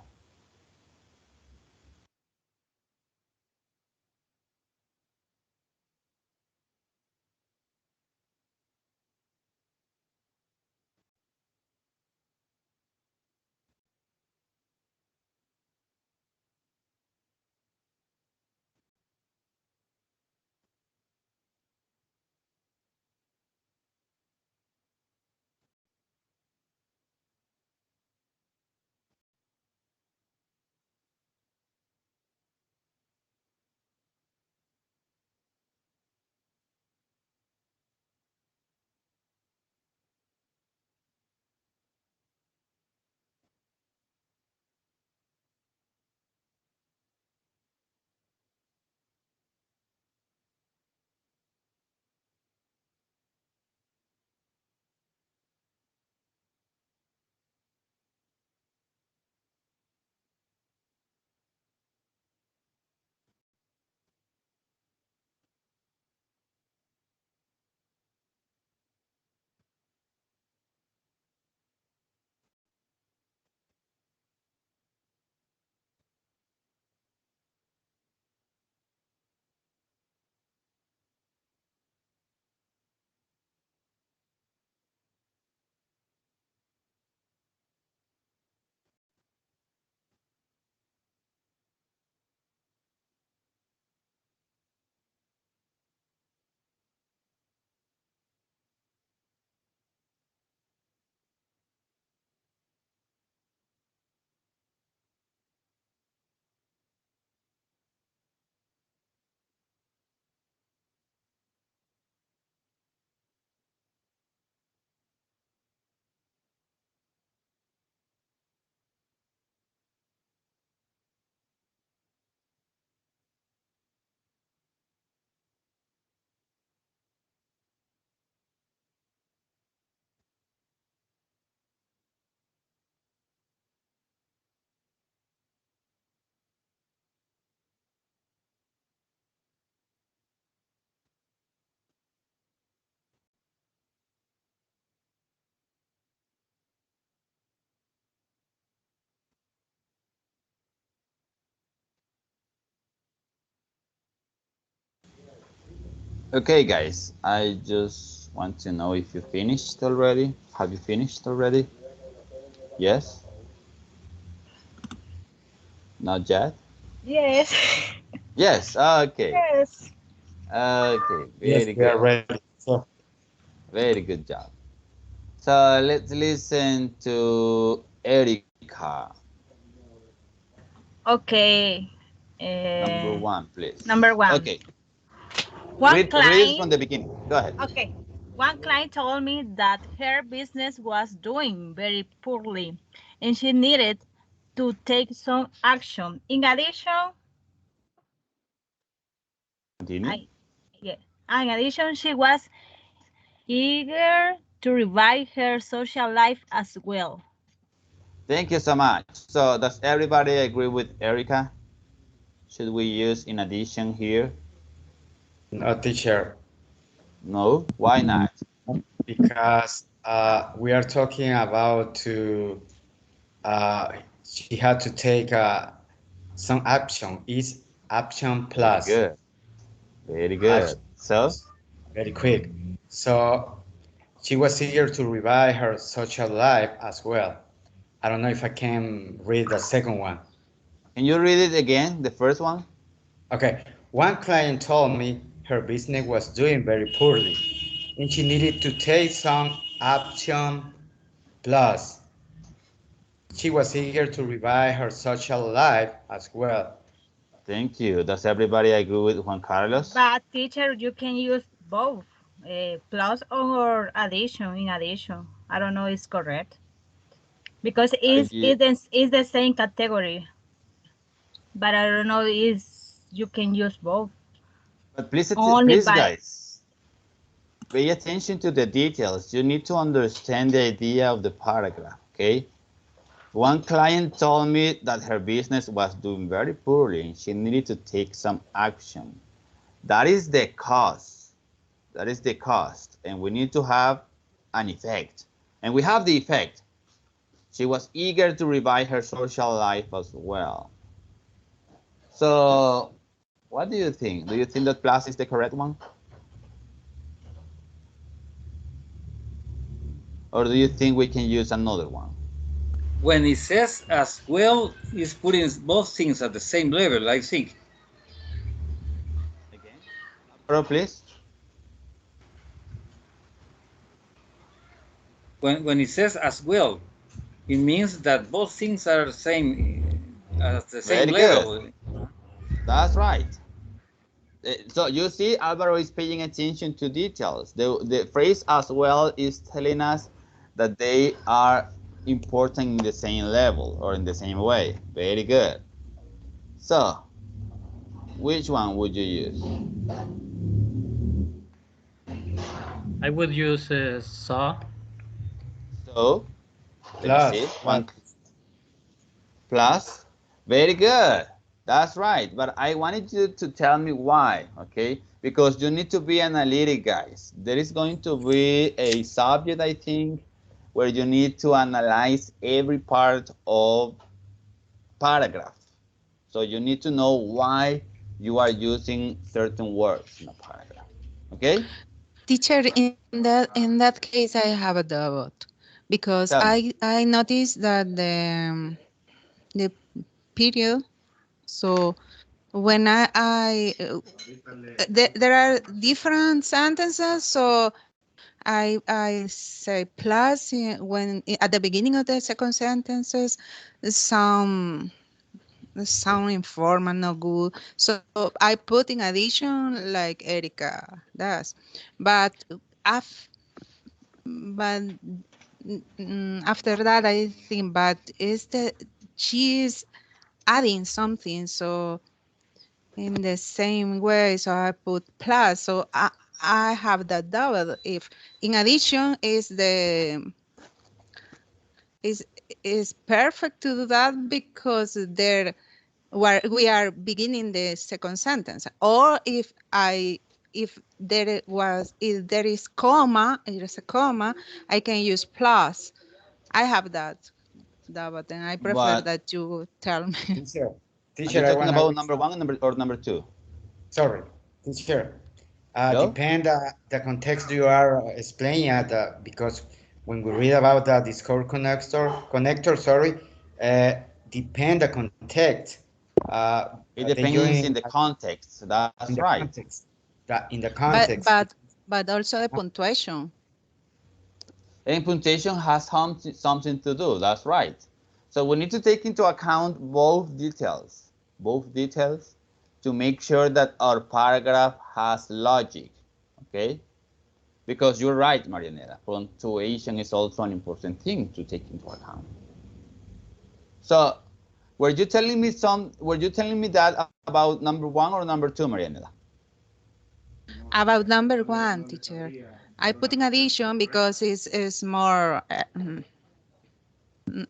Okay, guys, I just want to know if you finished already. Have you finished already? Yes? Not yet? Yes. Yes, okay. Yes. Okay, Yes, very we are good. ready. So, Very good job. So let's listen to Erica. Okay. Number 1, please. Number 1. Okay. One Read it from client. the beginning. Go ahead. Okay. One client told me that her business was doing very poorly and she needed to take some action. In addition, Continue. in addition, she was eager to revive her social life as well. Thank you so much. So does everybody agree with Erica? Should we use in addition here? no, teacher, No? Why not? because we are talking about she had to take some action. Is action plus. Very good. Very good. Action So? plus. Very quick. So she was eager to revive her social life as well. I don't know if I can read the second one. Can you read it again, the first one? Okay. One client told me her business was doing very poorly and she needed to take some action plus. she was eager to revive her social life as well. Thank you. Does everybody agree with Juan Carlos? But teacher, you can use both, plus or addition, in addition. I don't know if it's correct. Because it's the same category. But I don't know if you can use both. But please, guys, pay attention to the details. You need to understand the idea of the paragraph, okay? One client told me that her business was doing very poorly and she needed to take some action. That is the cost. That is the cost. And we need to have an effect. And we have the effect. She was eager to revive her social life as well. So, what do you think? Do you think that plus is the correct one? Or do you think we can use another one? When it says as well, it's putting both things at the same level, I think. Again, please. When it says as well, it means that both things are the same at the same level. Good. That's right. So you see, Alvaro is paying attention to details. The phrase as well is telling us that they are important in the same level or in the same way. Very good. So, which one would you use? I would use saw. So, let me see. One plus. Very good. That's right. But I wanted you to tell me why, okay? Because you need to be analytic, guys. There is going to be a subject, I think, where you need to analyze every part of paragraph. So you need to know why you are using certain words in a paragraph. Okay? Teacher, in that case, I have a doubt because I noticed that the period. So when there are different sentences, so I say plus when at the beginning of the second sentences sound informal, not good. So I put in addition like Erica does, but after that I think, but she's adding something, so in the same way, so I put plus. So I have that doubt if in addition is perfect to do that because we are beginning the second sentence, or if there is comma, there's a comma, I can use plus. I have that doubt, and I prefer that you tell me. Teacher, are you talking about number one or number two? Sorry, teacher. Depend the context you are explaining at, because when we read about the Discourse connector, sorry, depend the context. It depends in the context. That's right. In the context. But also the punctuation. And punctuation has something to do. That's right. So we need to take into account both details to make sure that our paragraph has logic, okay? Because you're right, Marianela, punctuation is also an important thing to take into account. So, were you telling me that about number one or number two, Marianela? About number one, teacher. I put in addition because it's more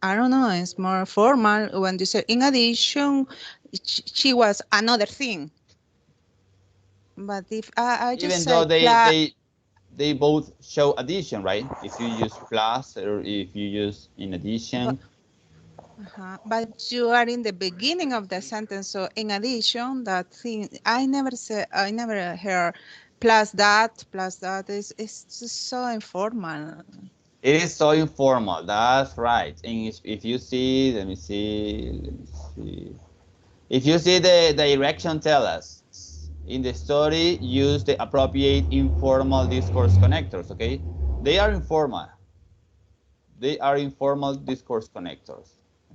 I don't know, it's more formal when you say in addition, she was another thing. But if I just even though they both show addition, right? If you use plus or if you use in addition. But you are in the beginning of the sentence, so in addition, that thing I never heard plus that is just so informal. It is so informal. That's right. And if you see, let me see. If you see the direction, tell us. In the story, use the appropriate informal discourse connectors, okay? They are informal. They are informal discourse connectors.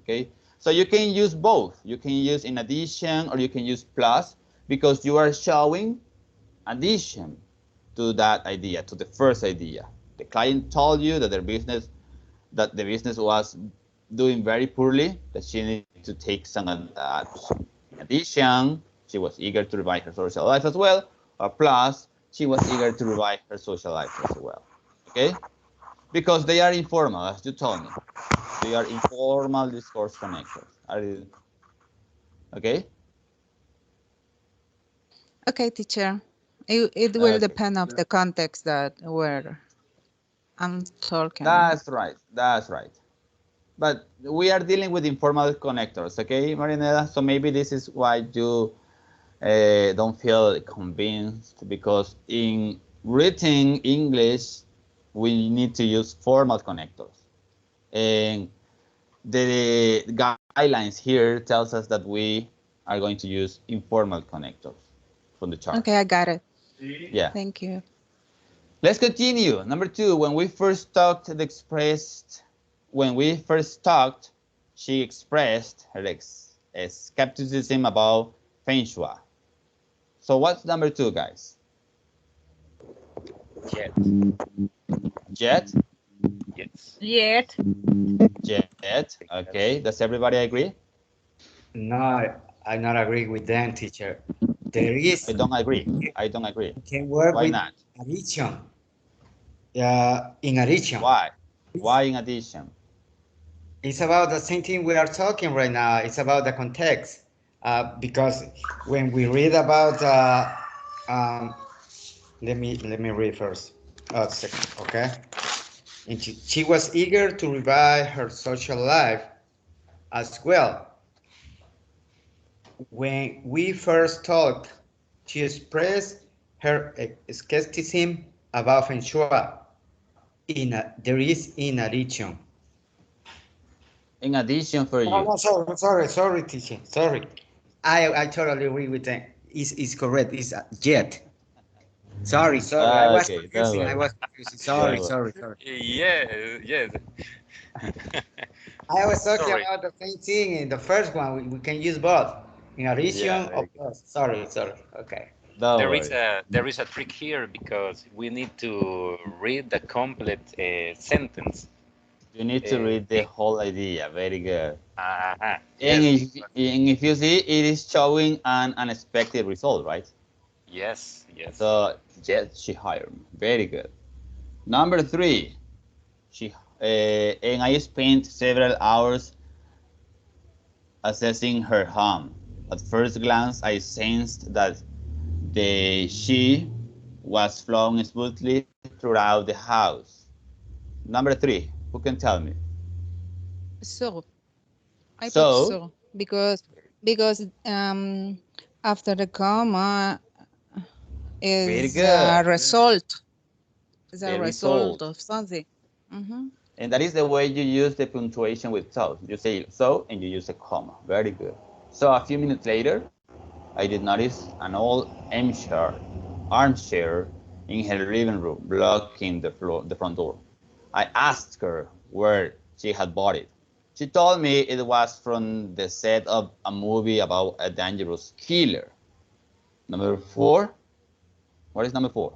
Okay, so you can use both. You can use in addition or you can use plus, because you are showing addition to that idea, to the first idea. The client told you that the business was doing very poorly, that she needed to take some action. In addition, she was eager to revive her social life as well, or plus, she was eager to revive her social life as well. Okay? Because they are informal, as you told me. They are informal discourse connectors. Okay? Okay, teacher. It will Okay. depend of the context that where I'm talking. That's right. That's right. But we are dealing with informal connectors, okay, Marinela? So maybe this is why you don't feel convinced, because in written English, we need to use formal connectors. And the guidelines here tells us that we are going to use informal connectors from the chart. Okay, I got it. Yeah. Thank you. Let's continue. Number 2, when we first talked, she expressed her skepticism about Feng Shui. So what's number 2, guys? Jet. Jet? Yes. Yet. Jet. Okay. Does everybody agree? No, I not agree with them, teacher. There is. I don't agree. Can work Why with not? addition. In addition. Why? Why in addition? It's about the same thing we are talking right now. It's about the context. Because when we read about, let me read first. A second, okay? And she was eager to revive her social life as well. When we first talked, she expressed her skepticism about Feng Shui. There is in addition. In addition for you. No, sorry, teacher. Sorry. I totally agree with that. It's correct. It's jet. Sorry. I was confusing. Sorry. Yeah. I was talking about the same thing in the first one. We can use both. In addition, of course. Sorry. Okay. There is a trick here, because we need to read the complete sentence. You need to read the whole idea. Very good. And if you see, it is showing an unexpected result, right? Yes. So yes, she hired me. Very good. Number 3, and I spent several hours assessing her home. At first glance, I sensed that she was flowing smoothly throughout the house. Number 3, who can tell me? So I put so because after the comma is a result. It's a result of something. And that is the way you use the punctuation with so. You say so and you use a comma. Very good. So a few minutes later, I did notice an old armchair in her living room, blocking the front door. I asked her where she had bought it. She told me it was from the set of a movie about a dangerous killer. Number 4. What is number 4?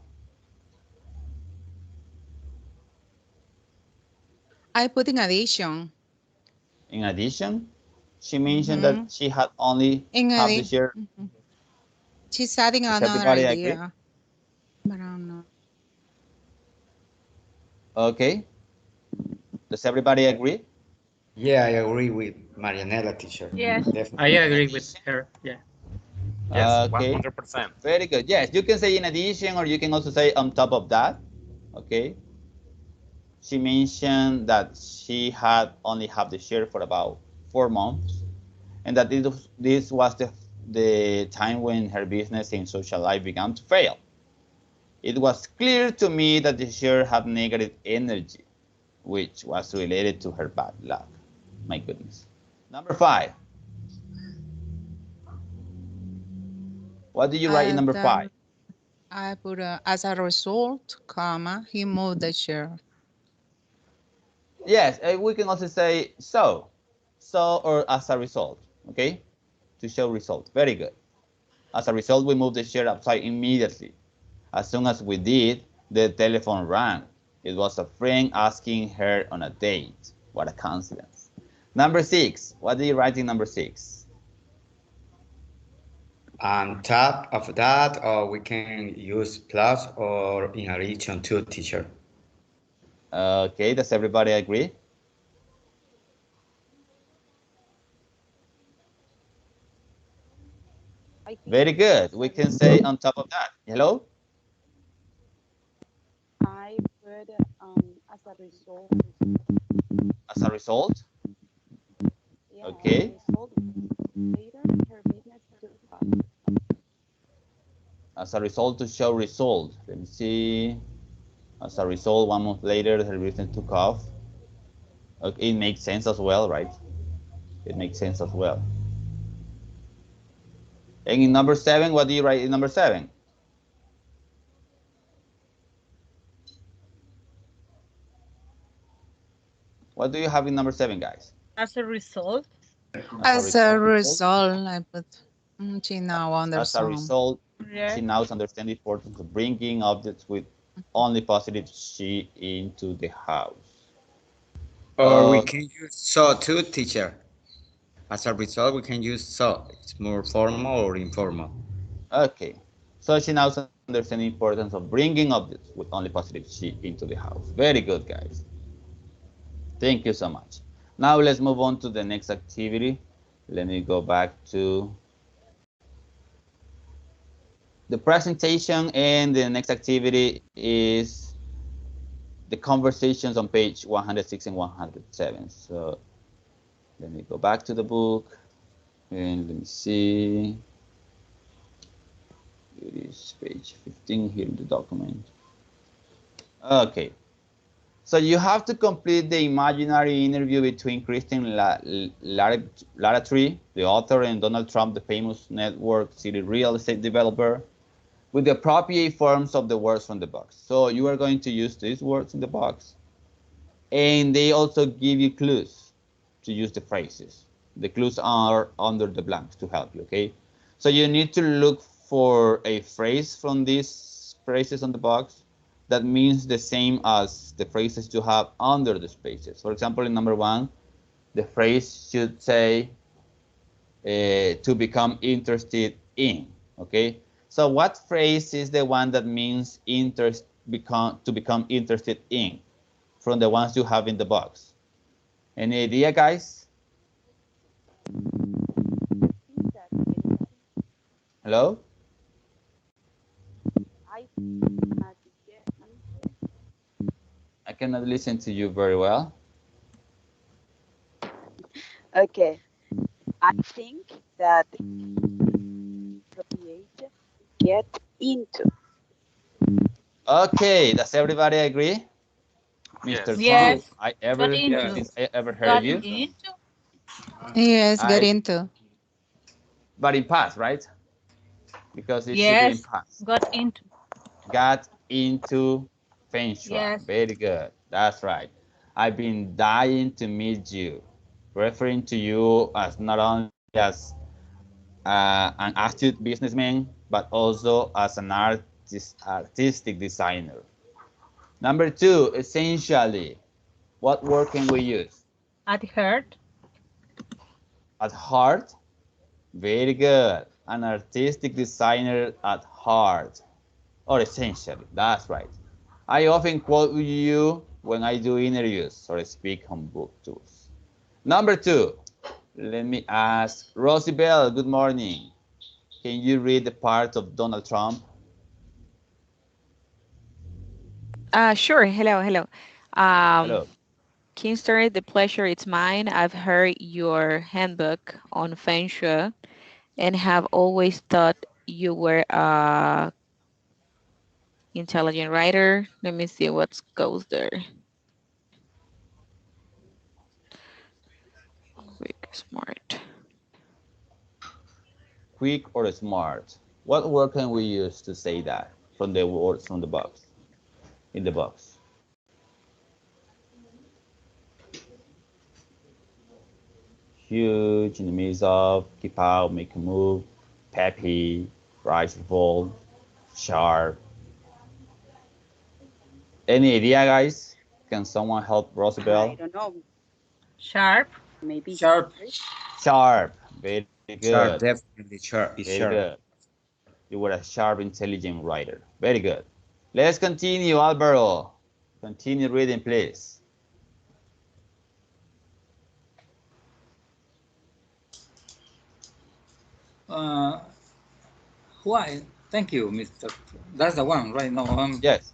I put in addition. In addition, she mentioned that she had only half the share. She's adding another idea. But I don't know. Okay. Does everybody agree? Yeah, I agree with Marianela, teacher. Yes. Definitely. I agree with her. Yeah. Yes, okay. 100%. Very good. Yes, you can say in addition, or you can also say on top of that. Okay. She mentioned that she had only half the share for about 4 months, and that this was the time when her business and social life began to fail. It was clear to me that the share had negative energy, which was related to her bad luck. My goodness. Number 5. What do you write in number 5? I put as a result, comma, he moved the share. Yes, we can also say so. so, or as a result, okay? To show result, very good. As a result, we move the chair upside immediately. As soon as we did, the telephone rang. It was a friend asking her on a date. What a coincidence. Number 6, what do you write in number 6? On top of that, we can use plus or in addition to, teacher. Okay, does everybody agree? Very good. We can say on top of that. Hello? I put as a result. As a result? Yeah, okay. As a result, later, her business took off. As a result to show result. Let me see. As a result, 1 month later, her business took off. Okay, it makes sense as well, right? It makes sense as well. And in number 7, what do you write in number 7? What do you have in number 7, guys? As a result. As a result, I put she now As a understands. result, Yeah. she now understands the importance of bringing objects with only positive Chi into the house. Or we can use so too, teacher. As a result, we can use so. It's more formal or informal. Okay. So she now understands the importance of bringing objects with only positive Chi into the house. Very good, guys. Thank you so much. Now let's move on to the next activity. Let me go back to the presentation, and the next activity is the conversations on page 106 and 107. So let me go back to the book and let me see. It is page 15 here in the document. Okay. So you have to complete the imaginary interview between Christine Laratry, the author, and Donald Trump, the famous network city real estate developer, with the appropriate forms of the words from the box. So you are going to use these words in the box. And they also give you clues to use the phrases. The clues are under the blanks to help you, okay? So you need to look for a phrase from these phrases on the box that means the same as the phrases you have under the spaces. For example, in number 1, the phrase should say to become interested in, okay? So what phrase is the one that means to become interested in from the ones you have in the box? Any idea, guys? Hello? I cannot listen to you very well. Okay, I think that appropriate get into. Okay, does everybody agree? Mr. Trump, Yes. I ever heard you? Into? Yes, get into. But in past, right? Because it should be in Yes. past. Got into. Got into Feng Shui. Yes. Very good. That's right. I've been dying to meet you, referring to you as not only as an astute businessman, but also as an artistic designer. Number 2, essentially, what word can we use? At heart. At heart? Very good. An artistic designer at heart. Or essentially, that's right. I often quote you when I do interviews or speak on book tours. Number 2, let me ask Rosie Bell, good morning. Can you read the part of Donald Trump? Sure. Hello. Hello. Kingston, the pleasure is mine. I've heard your handbook on Feng Shui and have always thought you were a intelligent writer. Let me see what goes there. Quick, smart. Quick or smart? What word can we use to say that from the words from the box? In the box. huge, in the midst of, keep out, make a move, peppy, rise or fall, sharp. Any idea, guys? Can someone help I Rosabel? don't know. Sharp. Maybe Sharp. Sharp. Very good. Sharp, definitely sharp. It's Very sharp. good. You were a sharp, intelligent writer. Very good. Let's continue, Alvaro. Continue reading, please. Why? Thank you, Mr. That's the one, right? No, yes.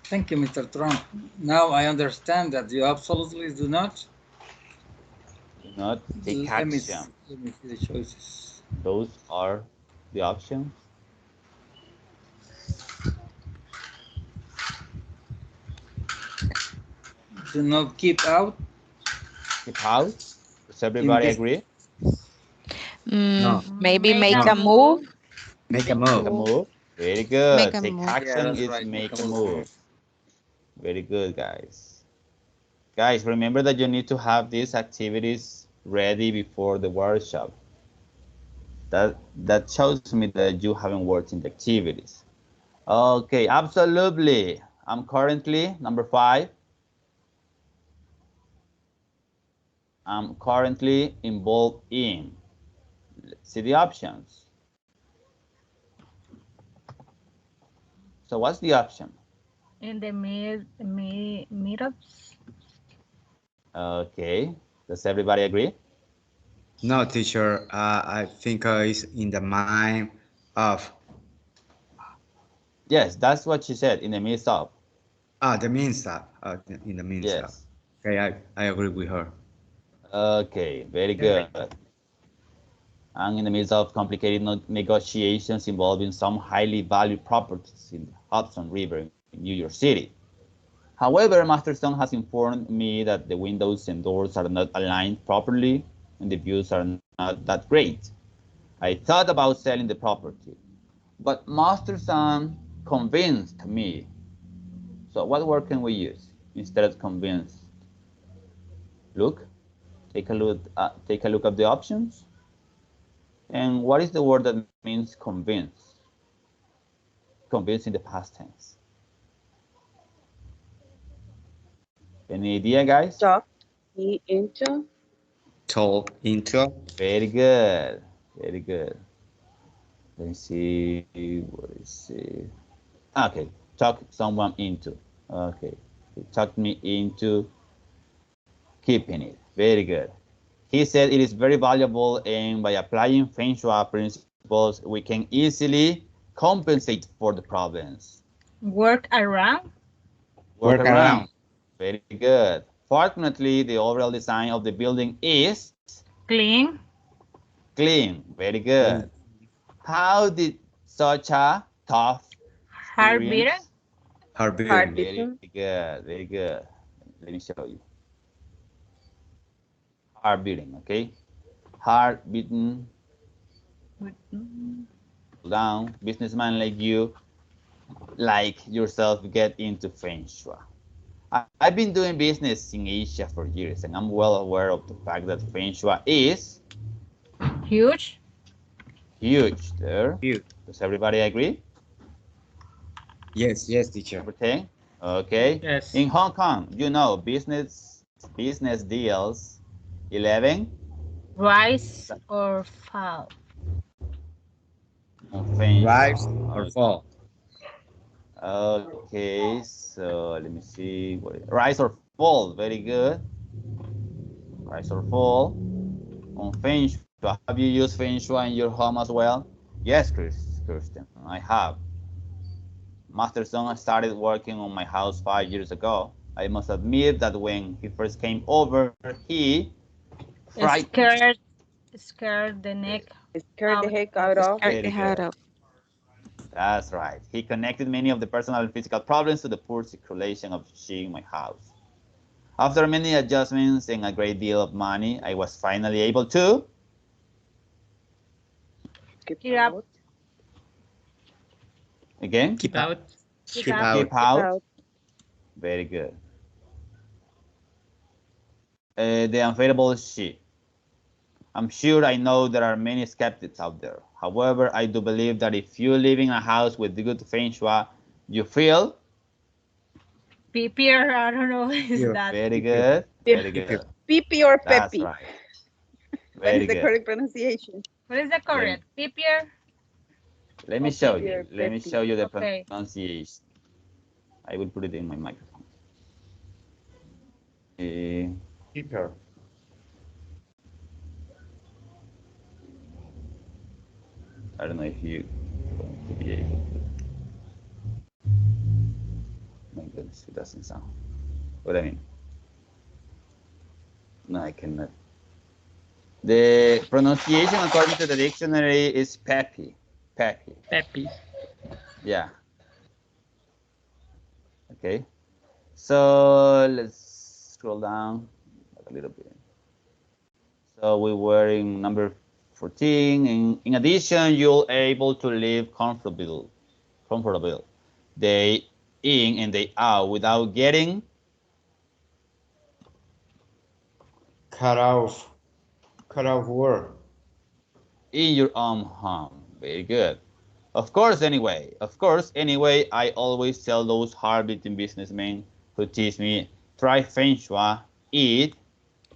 Thank you, Mr. Trump. Now I understand that you absolutely do not. Do not take action. Let me see the choices. Those are the options. Do not keep out. Keep out. Does everybody agree? No. Maybe make a move. Make a move. Make a move. Very good. Make a Take move. action Yeah, is right. make a move. Very good, guys. Guys, remember that you need to have these activities ready before the workshop. That shows me that you haven't worked in the activities. Okay, absolutely. I'm currently number 5. I'm currently involved in. Let's see the options. So what's the option? In the meetups. Okay. Does everybody agree? No, teacher. I think it's in the mind of. Yes, that's what she said, in the midst of. The means of. In the means of. Yes. Okay, I agree with her. Okay, very good. And in the midst of complicated negotiations involving some highly valued properties in the Hudson River in New York City. However, Master Stone has informed me that the windows and doors are not aligned properly and the views are not that great. I thought about selling the property, but Master Stone convinced me. So what word can we use instead of convinced? Look, take a look at the options. And what is the word that means convince? Convince in the past tense. Any idea, guys? Talk into. Talk into. Very good. Very good. Let me see. What is it? Okay. Talk someone into. Okay. He talked me into keeping it. Very good. He said it is very valuable, and by applying Feng Shui principles, we can easily compensate for the problems. Work around. Work around. Very good. Fortunately, the overall design of the building is Clean. clean. Very good. How did such a tough Hard beaten. Hard beaten. Hard Very beaten. good. Very good. Let me show you. Hard beating, okay? Hard beaten. Down. Businessman like you, like yourself, get into Feng Shui. I've been doing business in Asia for years, and I'm well aware of the fact that Feng Shui is huge. Huge there. Huge. Does everybody agree? Yes, teacher. Number 10. Okay. Yes. In Hong Kong, you know, business deals 11. Rise or fall. Rise or fall. Okay, so let me see. Rise or fall. Very good. Rise or fall. On Feng Shui. Have you used Feng Shui in your home as well? Yes, Kirsten, I have. Master Song started working on my house 5 years ago. I must admit that when he first came over, he scared the neck. Scared the heck out of. Scared the head up. That's right. He connected many of the personal and physical problems to the poor circulation of Qi in my house. After many adjustments and a great deal of money, I was finally able to Keep out. Again? Keep out. Keep out. Very good. the unfadable sheet. I'm sure I know there are many skeptics out there. However, I do believe that if you live in a house with good Feng Shui, you feel Pipier, I don't know, is that? very good. Very good. Pipi or That's Pepi? right. What Very is the good. correct pronunciation? What is the correct? Pipier? Let me Oh, show Pipi you. or Let me Pepi. show you the Okay. pronunciation. I will put it in my microphone. Keeper. I don't know if you going to be able to. My goodness, it doesn't sound. What I mean? No, I cannot. The pronunciation according to the dictionary is Peppy. Peppy. Peppy. Yeah. Okay. So let's scroll down a little bit. So we were in number 14. In addition, you're able to live comfortable day in and day out without getting Cut off work. in your own home. Very good. Of course, anyway, I always tell those hard-hitting businessmen who teach me, try Feng Shui, eat.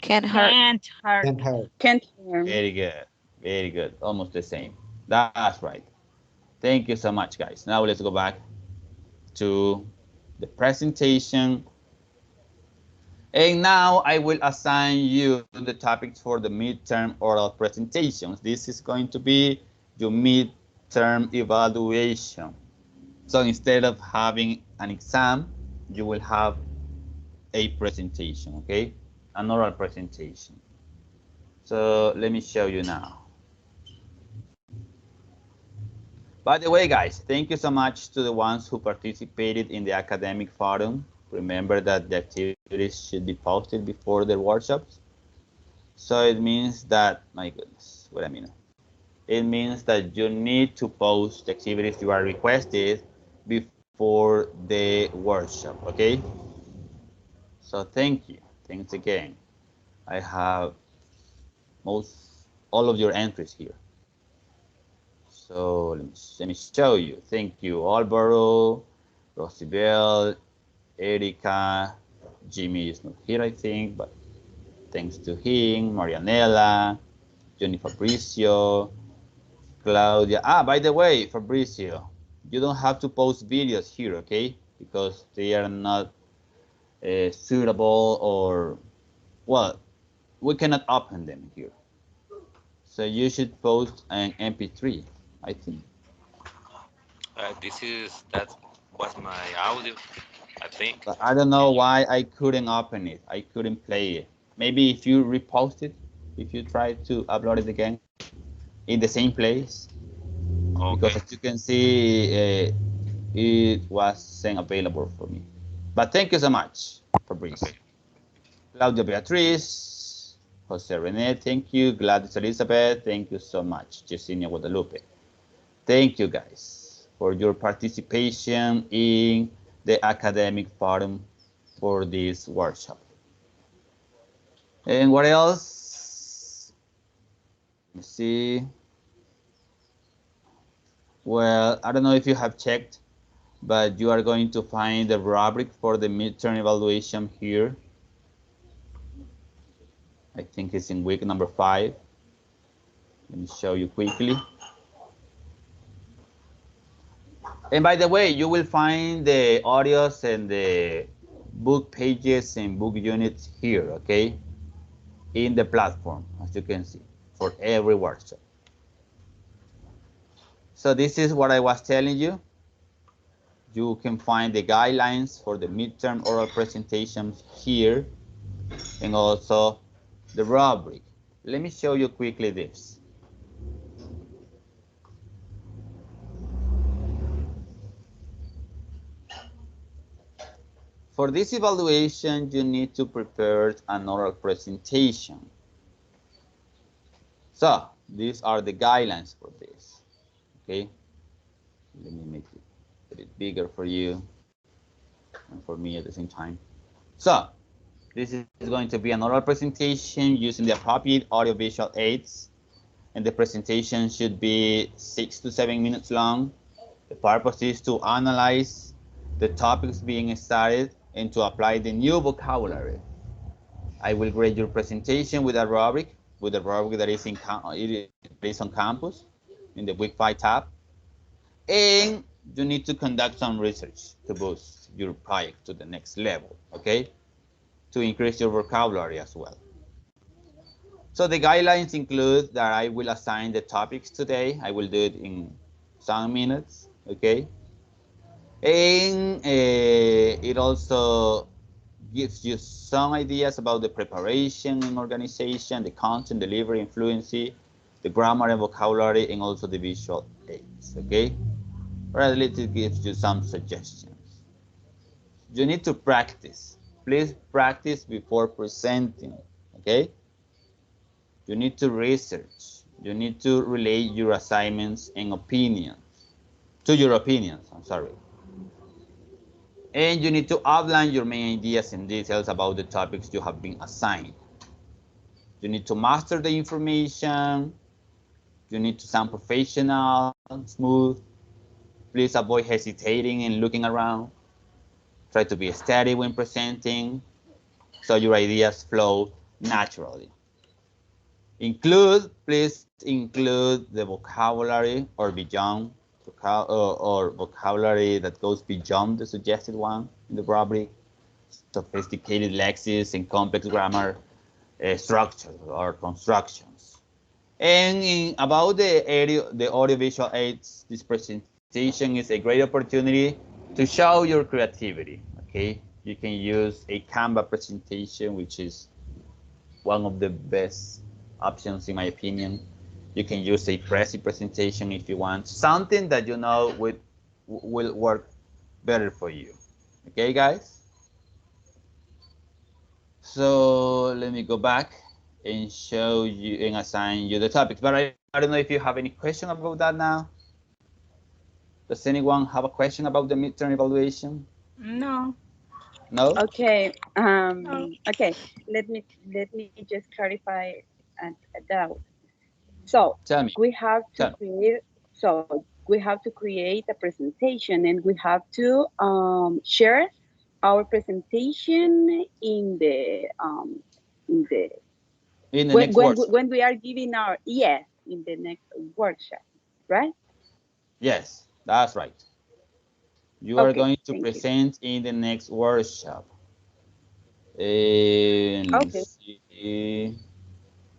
Can't hurt. Can't hurt. Can't hurt. Can't harm. Very good. Very good. Almost the same. That's right. Thank you so much, guys. Now let's go back to the presentation. And now I will assign you the topics for the midterm oral presentations. This is going to be your midterm evaluation. So instead of having an exam, you will have a presentation, okay? An oral presentation. So let me show you now. By the way, guys, thank you so much to the ones who participated in the academic forum. Remember that the activities should be posted before the workshops. So it means that, my goodness, what I mean. It means that you need to post the activities you are requested before the workshop, okay? So thank you. Thanks again. I have all of your entries here. So let me show you. Thank you, Alvaro, Rosibel, Erika, Jimmy is not here, I think, but thanks to him, Marianela, Johnny Fabricio, Claudia. By the way, Fabricio, you don't have to post videos here, okay? Because they are not suitable or, well, we cannot open them here. So you should post an MP3, I think. That was my audio, I think. But I don't know why I couldn't open it. I couldn't play it. Maybe if you repost it, if you try to upload it again in the same place. Okay. Because as you can see, it wasn't available for me. But thank you so much, Fabrice. Okay. Claudia Beatriz, Jose Rene, thank you. Gladys Elizabeth, thank you so much. Yesenia Guadalupe. Thank you, guys, for your participation in the academic forum for this workshop. And what else? Let's see. Well, I don't know if you have checked, but you are going to find the rubric for the midterm evaluation here. I think it's in week number 5. Let me show you quickly. And by the way, you will find the audios and the book pages and book units here, okay? In the platform, as you can see, for every workshop. So this is what I was telling you. You can find the guidelines for the midterm oral presentations here, and also the rubric. Let me show you quickly this. For this evaluation, you need to prepare an oral presentation. So these are the guidelines for this, okay? Let me make it a bit bigger for you and for me at the same time. So This is going to be an oral presentation using the appropriate audiovisual aids, and the presentation should be 6 to 7 minutes long. The purpose is to analyze the topics being studied and to apply the new vocabulary. I will grade your presentation with a rubric, that is on campus in the week 5 tab. And you need to conduct some research to boost your project to the next level, okay? To increase your vocabulary as well. So the guidelines include that I will assign the topics today. I will do it in some minutes, okay? And it also gives you some ideas about the preparation and organization, the content, delivery, and fluency, the grammar and vocabulary, and also the visual aids, okay? Or at least it gives you some suggestions. You need to practice. Please practice before presenting, okay? You need to research. You need to relate your assignments and opinions to your opinions, And you need to outline your main ideas and details about the topics you have been assigned. You need to master the information. You need to sound professional, smooth. Please avoid hesitating and looking around. Try to be steady when presenting so your ideas flow naturally. Please include the vocabulary or vocabulary that goes beyond the suggested one in the rubric, sophisticated lexis and complex grammar structures or constructions. And about the audiovisual aids, this presentation is a great opportunity to show your creativity, okay? You can use a Canva presentation, which is one of the best options in my opinion. You can use a Prezi presentation if you want, something that you know will work better for you. Okay, guys? So let me go back and show you and assign you the topics. But I don't know if you have any question about that now. Does anyone have a question about the midterm evaluation? No. No? Okay. Okay. Let me just clarify a doubt. So Tell me. we have to create a presentation, and we have to share our presentation in the next workshop. When we are giving in the next workshop, right? Yes, that's right. You are going to present in the next workshop.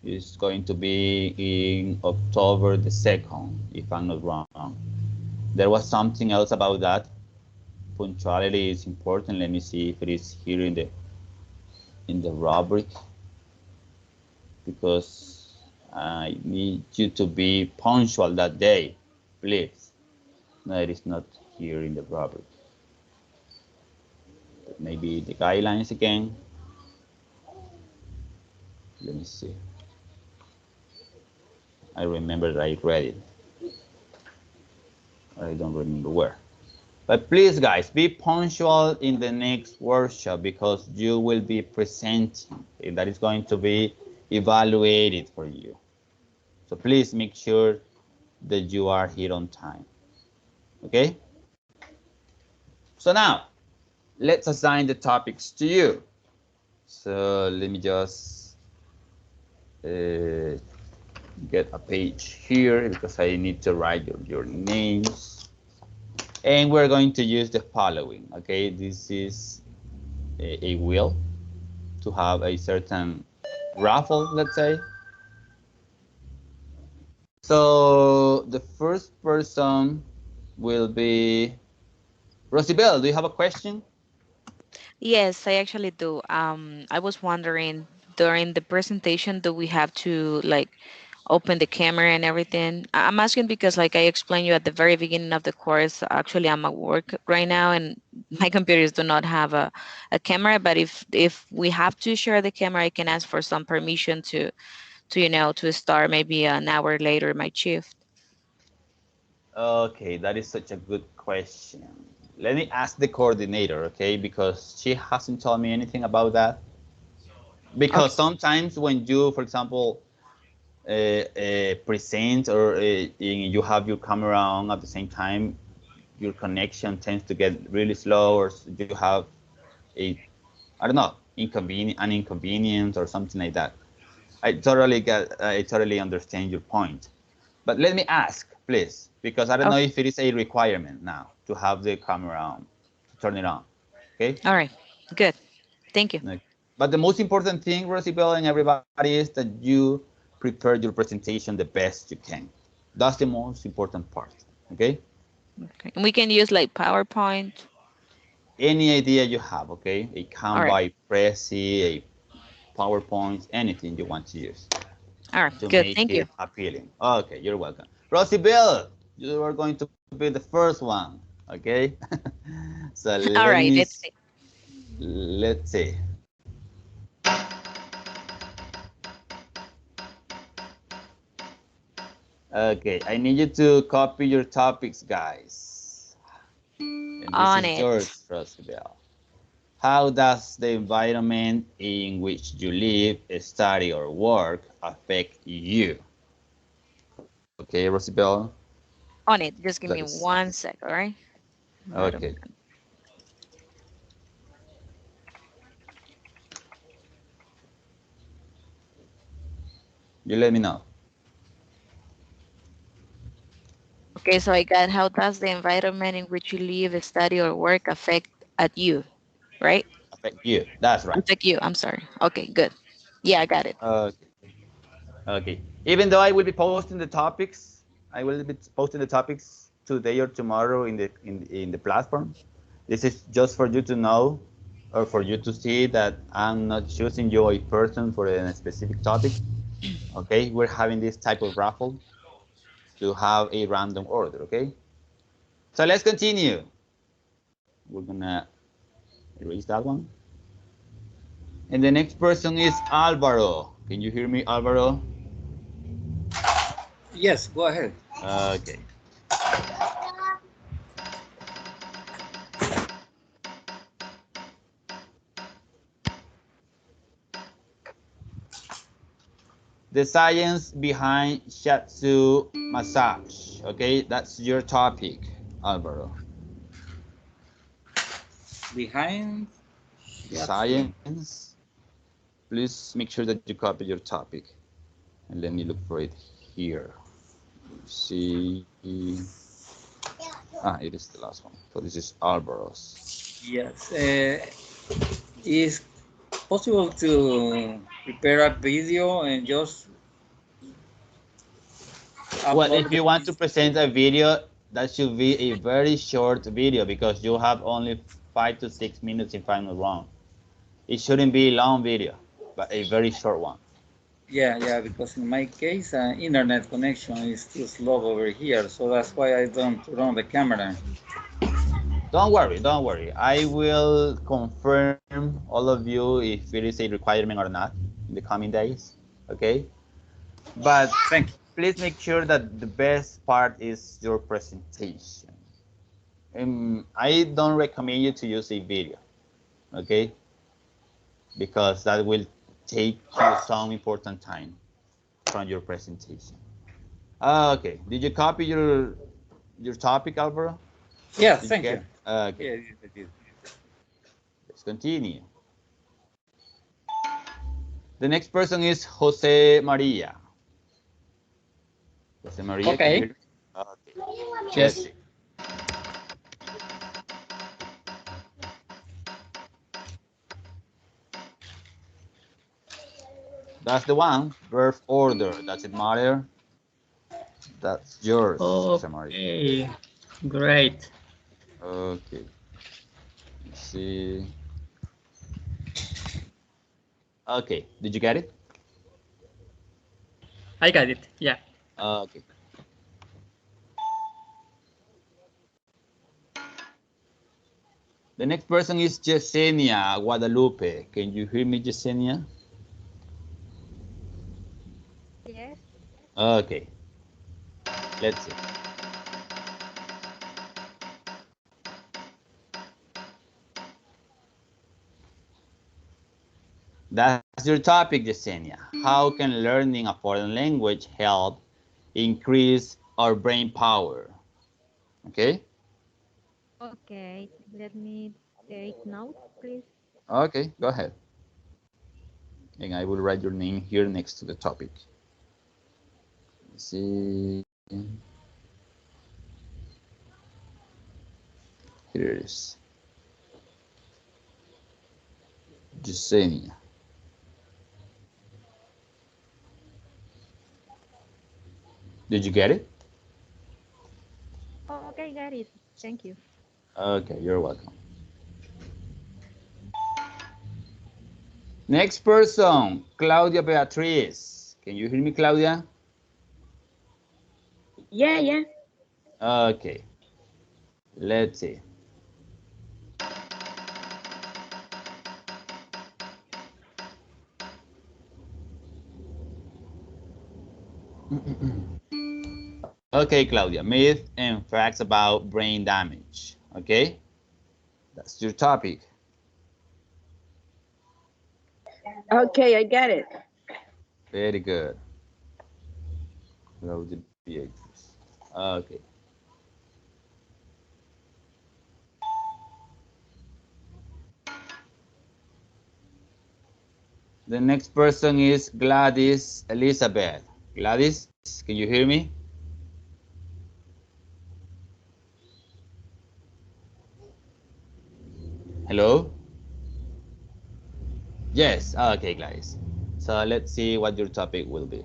It's going to be in October the 2nd, if I'm not wrong. There was something else about that. Punctuality is important. Let me see if it is here in the rubric, because I need you to be punctual that day, please. No, it is not here in the rubric. Maybe the guidelines again. Let me see. I remember that I read it. I don't remember where. But please, guys, be punctual in the next workshop, because you will be presenting, and that is going to be evaluated for you. So please make sure that you are here on time. Okay? So now, let's assign the topics to you. So let me just get a page here, because I need to write your names. And we're going to use the following, okay? This is a wheel to have a certain raffle, let's say. So the first person will be Rosibel. Do you have a question? Yes, I actually do. I was wondering, during the presentation, do we have to like open the camera and everything? I'm asking because, like I explained you at the very beginning of the course, actually I'm at work right now and my computers do not have a camera. But if we have to share the camera, I can ask for some permission to to start maybe an hour later my shift. Okay, that is such a good question. Let me ask the coordinator, okay? Because she hasn't told me anything about that. Because sometimes when you, for example, present or you have your camera on at the same time, your connection tends to get really slow, or you have I don't know, an inconvenience or something like that. I totally understand your point. But let me ask, please, because I don't know if it is a requirement now to have the camera on, to turn it on. Okay? All right. Good. Thank you. Okay. But the most important thing, Rosibel and everybody, is that you prepare your presentation the best you can. That's the most important part. Okay? Okay. And we can use like PowerPoint. Any idea you have, okay? A Canva, a Prezi, a PowerPoint, anything you want to use. All right, to good. make Thank it you. appealing. Okay, you're welcome. Rosibel, you are going to be the first one, okay? So All right, let's see. Let's see. Okay, I need you to copy your topics, guys. And this On is it. yours, Rosibel. How does the environment in which you live, study, or work affect you? Okay, Rosibel. On it. Just give me 1 sec, all right? Okay. You let me know. Okay, so I got how does the environment in which you live, study, or work affect at you, right? Affect you. That's right. Affect you. I'm sorry. Okay, good. Yeah, I got it. Okay. Okay. Even though I will be posting the topics, I will be posting the topics today or tomorrow in the platform. This is just for you to know, or for you to see that I'm not choosing you a person for a specific topic. Okay, we're having this type of raffle to have a random order. Okay, so let's continue. We're gonna erase that one. And the next person is Alvaro. Can you hear me, Alvaro? Yes, go ahead. Okay. The science behind shiatsu massage. Okay, that's your topic, Alvaro. Behind science. Please make sure that you copy your topic. And let me look for it here. See. It is the last one. So this is Alvaro's. Yes. Is possible to prepare a video and just Well, if you want to present a video, that should be a very short video because you have only 5 to 6 minutes if I'm not wrong. It shouldn't be a long video, but a very short one. Yeah, because in my case, internet connection is too slow over here, so that's why I don't run the camera. Don't worry. I will confirm all of you if it is a requirement or not in the coming days, okay? But please make sure that the best part is your presentation. I don't recommend you to use a video, okay? Because that will take you some important time from your presentation. Okay, did you copy your topic, Alvaro? Yeah, thank you. Okay. Yeah, I did. Let's continue. The next person is Jose Maria. Jose Maria. Okay. Yes. That's the one. Birth order. Does it matter? That's yours, Jose Maria. Okay. Great. Okay. Let's see. Okay. Did you get it? I got it. Yeah. Okay. The next person is Yesenia Guadalupe. Can you hear me, Yesenia? Yes. Okay. Let's see. That's your topic, Yesenia. How can learning a foreign language help increase our brain power? Okay? Okay, let me take notes, please. Okay, go ahead. And I will write your name here next to the topic. Let's see. Here it is. Yesenia. Did you get it? Oh, okay, got it. Thank you. Okay, you're welcome. Next person, Claudia Beatriz. Can you hear me, Claudia? Yeah, yeah. Okay. Let's see. Okay, Claudia, myth and facts about brain damage. Okay, that's your topic. Okay, I got it. Very good. Claudia Beatriz. Okay. The next person is Gladys Elizabeth. Gladys, can you hear me? Hello? Yes, okay, Gladys. So let's see what your topic will be.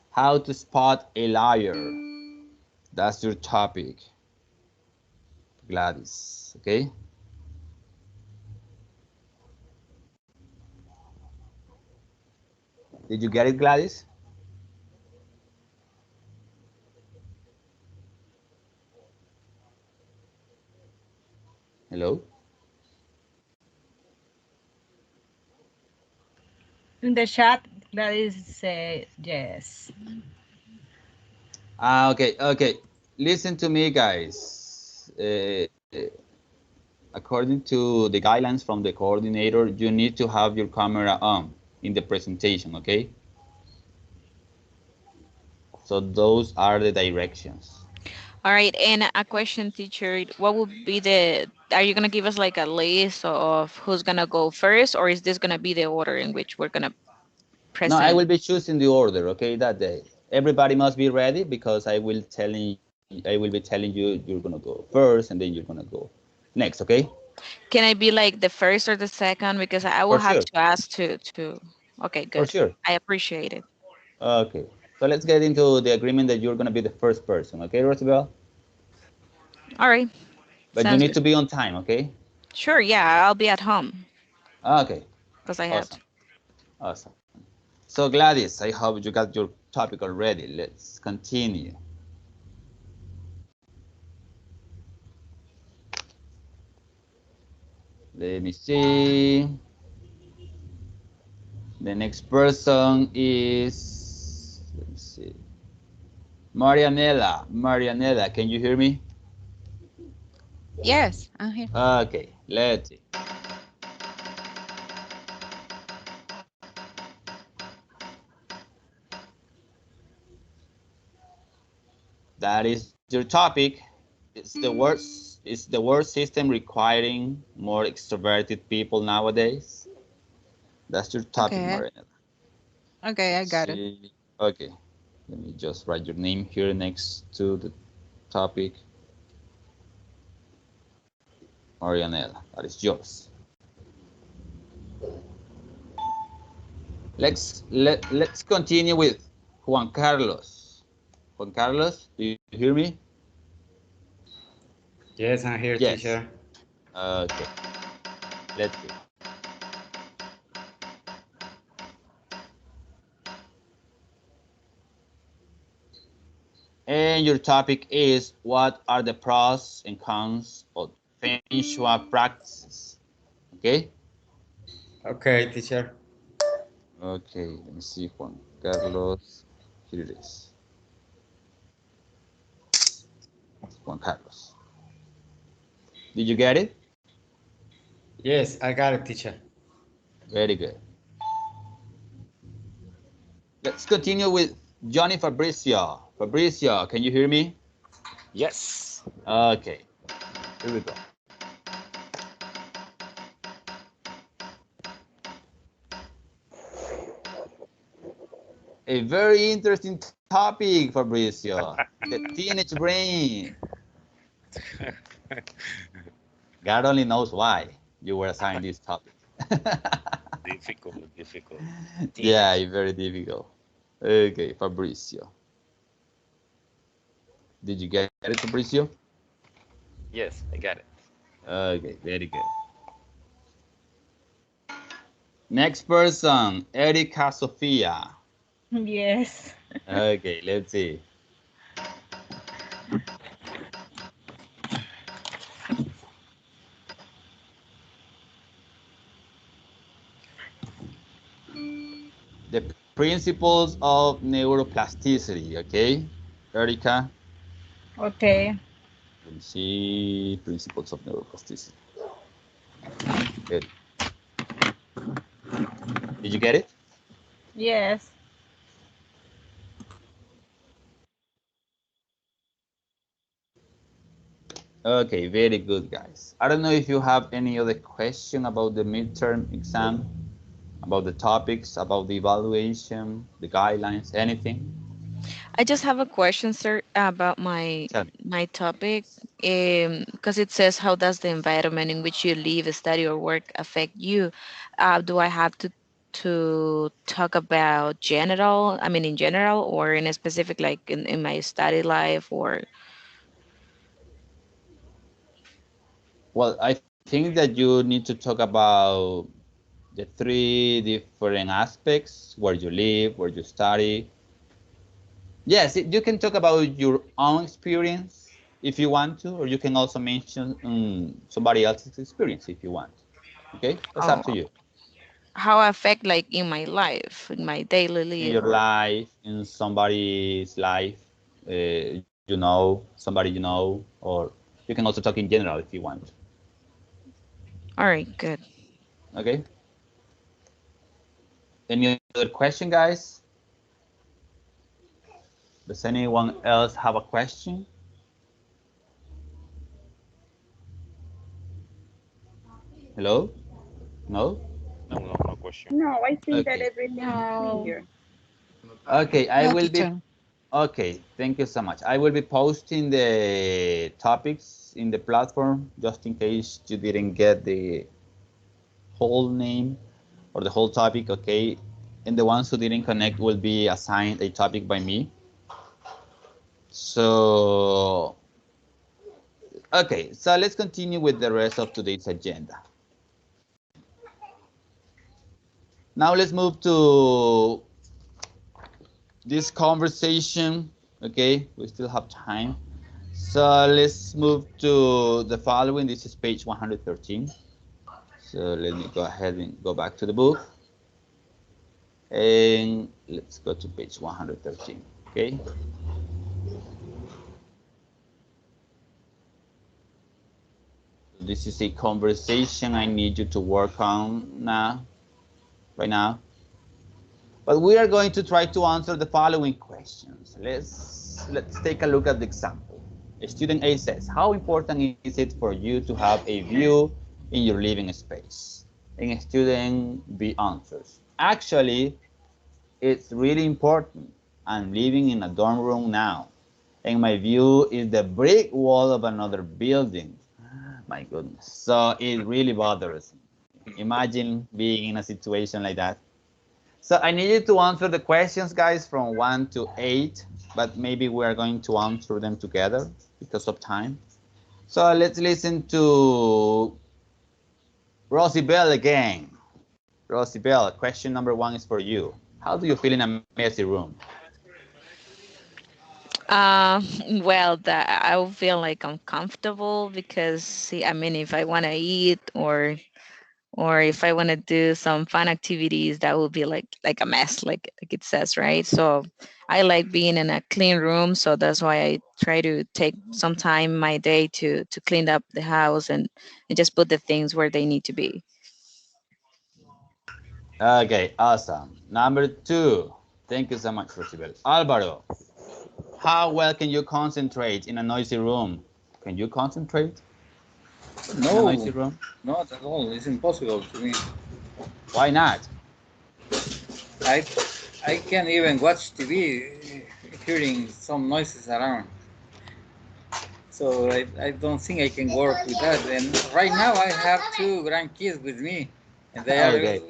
How to spot a liar. That's your topic, Gladys, okay? Did you get it, Gladys? Hello? In the chat, Gladys said yes. Okay. Listen to me, guys. According to the guidelines from the coordinator, you need to have your camera on in the presentation, okay? So those are the directions. All right, and a question, teacher. What would be are you gonna give us like a list of who's gonna go first, or is this gonna be the order in which we're gonna No, I present? will be choosing the order, okay, that day. Everybody must be ready because I will be telling you you're gonna go first and then you're gonna go next, okay? Can I be like the first or the second? Because I will For have sure. to ask to. Okay, For good. sure. I appreciate it. Okay. So let's get into the agreement that you're gonna be the first person, okay, Rosabel? All right. But you Sounds need good. to be on time, okay? Sure. Yeah, I'll be at home Okay. because I have to. Awesome. Awesome. So Gladys, I hope you got your topic already. Let's continue. Let me see. The next person is, let me see. Marianela. Marianela, can you hear me? Yes, I'm here. Okay, let's see. That is your topic. It's the word system requiring more extroverted people nowadays. That's your topic, Okay. Marianela. Okay, I got it. See. Okay, let me just write your name here next to the topic. Marianela, that is yours. Let's continue with Juan Carlos. Juan Carlos, do you hear me? Yes, I'm here, Yes. teacher. Okay. Let's see. And your topic is, what are the pros and cons of Feng Shui practices? Okay? Okay, teacher. Okay, let me see, Juan Carlos. Here it is. Juan Carlos. Did you get it? Yes, I got it, teacher. Very good. Let's continue with Johnny Fabricio. Fabricio, can you hear me? Yes. Okay, here we go. A very interesting topic, Fabricio. The teenage brain. God only knows why you were assigned this topic. Difficult. Yeah, very difficult. Okay, Fabricio. Did you get it, Fabricio? Yes, I got it. Okay, very good. Next person, Erika Sofia. Yes. Okay, let's see. The principles of neuroplasticity, okay? Erika? Okay. Let me see, principles of neuroplasticity. Good. Did you get it? Yes. Okay, very good, guys. I don't know if you have any other question about the midterm exam, about the topics, about the evaluation, the guidelines, anything? I just have a question, sir, about Tell me. my topic. Because it says, how does the environment in which you live, study, or work affect you? Do I have to talk about general? I mean, in general, or in a specific, like in my study life, or Well, I think that you need to talk about the three different aspects: where you live, where you study. Yes, you can talk about your own experience if you want to, or you can also mention somebody else's experience if you want. Okay, that's up oh, to you. how I affect like in my life, in my daily In life, your or life, in somebody's life, somebody you know, or you can also talk in general if you want. all right, good. Okay. Any other question, guys? Does anyone else have a question? Hello? No? No question. No, I think that Okay. everything is No. clear. Okay, I No, will be. teacher. Okay, thank you so much. I will be posting the topics in the platform just in case you didn't get the whole name or the whole topic, okay? And the ones who didn't connect will be assigned a topic by me. So, okay, so let's continue with the rest of today's agenda. Now let's move to this conversation, okay? We still have time. So let's move to the following. This is page 113. So let me go ahead and go back to the book. And let's go to page 113, okay? This is a conversation I need you to work on now, right now. But we are going to try to answer the following questions. Let's take a look at the example. Student A says, how important is it for you to have a view in your living space? And student B answers, actually, it's really important. I'm living in a dorm room now, and my view is the brick wall of another building. My goodness. So it really bothers me. Imagine being in a situation like that. So I need you to answer the questions, guys, from 1 to 8, but maybe we're going to answer them together because of time. So let's listen to Rosie Bell again. Rosie Bell, question number 1 is for you. How do you feel in a messy room? Uh, well, that I will feel like uncomfortable because, see, I mean, if I want to eat or or if I want to do some fun activities, that will be like a mess, like it says, right? So I like being in a clean room, so that's why I try to take some time my day to clean up the house and just put the things where they need to be. Okay, awesome. Number 2. Thank you so much, Rosibel. Alvaro, how well can you concentrate in a noisy room? Can you concentrate in a noisy No, room? not at all. It's impossible to me. Why not? I I can't even watch TV hearing some noises around. So I don't think I can work with that. And right now I have two grandkids with me, and Okay.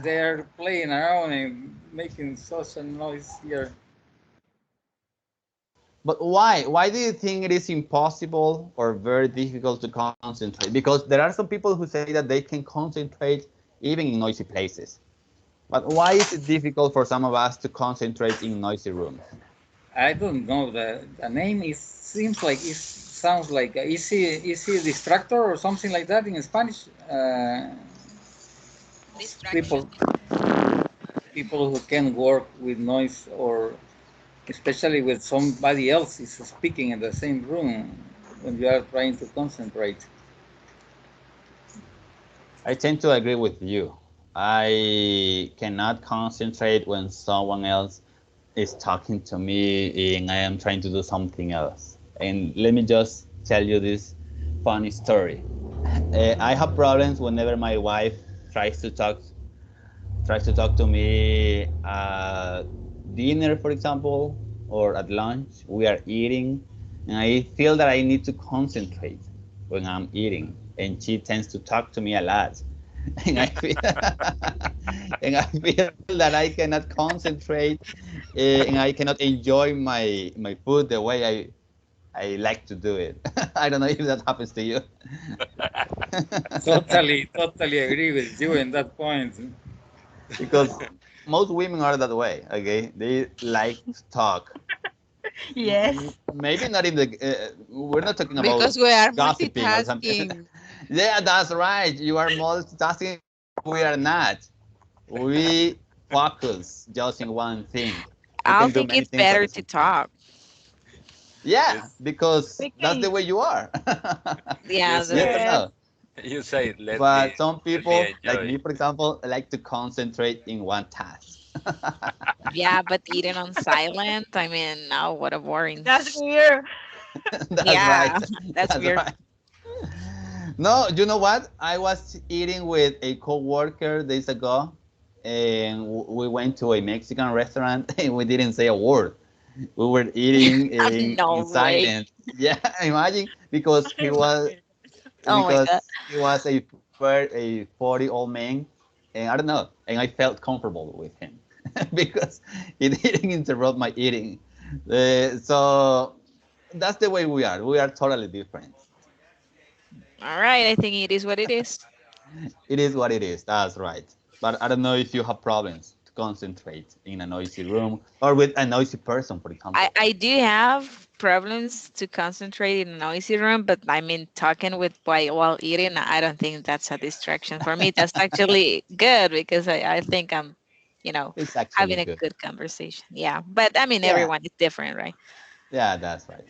they are playing around and making such a noise here. But why? Why do you think it is impossible or very difficult to concentrate? Because there are some people who say that they can concentrate even in noisy places. But why is it difficult for some of us to concentrate in noisy rooms? I don't know. The name is seems like it sounds like easy distractor or something like that in Spanish. People people who can work with noise, or especially with somebody else is speaking in the same room when you are trying to concentrate. I tend to agree with you. I cannot concentrate when someone else is talking to me and I am trying to do something else. And let me just tell you this funny story. I have problems whenever my wife tries to talk to me at dinner, for example, or at lunch. We are eating, and I feel that I need to concentrate when I'm eating, and she tends to talk to me a lot, and I feel that I cannot concentrate, and I cannot enjoy my food the way I like to do it. I don't know if that happens to you. Totally agree with you in that point. Because most women are that way. Okay, they like to talk. Yes. Maybe not in the. We're not talking about Because we are gossiping or something. multitasking. Yeah, that's right. You are multitasking. We are not. We focus just in one thing. We I can do think many it's things at better the to same time. talk. Yeah, because We that's the can. way you are. Yeah, You Yes or say, Yes. no? you say, But some let me people, like enjoy. me, for example, like to concentrate in one task. yeah, but eating on silent, I mean, no, what a boring. That's weird. That's right. Yeah, that's That's weird. right. No, you know what? I was eating with a coworker days ago, and we went to a Mexican restaurant, and we didn't say a word. We were eating No in way. silence. Yeah, imagine because Oh my God. he was a 40-old man, and I don't know, and I felt comfortable with him because he didn't interrupt my eating. So that's the way we are. We are totally different. All right, I think it is what it is. It is what it is. That's right. But I don't know if you have problems to concentrate in a noisy room or with a noisy person, for I, example. I do have problems to concentrate in a noisy room, but I mean, talking with while eating, I don't think that's a distraction. For me, that's actually good because I think I'm, It's actually having a good. good conversation. Yeah. But I mean, Yeah, everyone is different, right? yeah, that's right.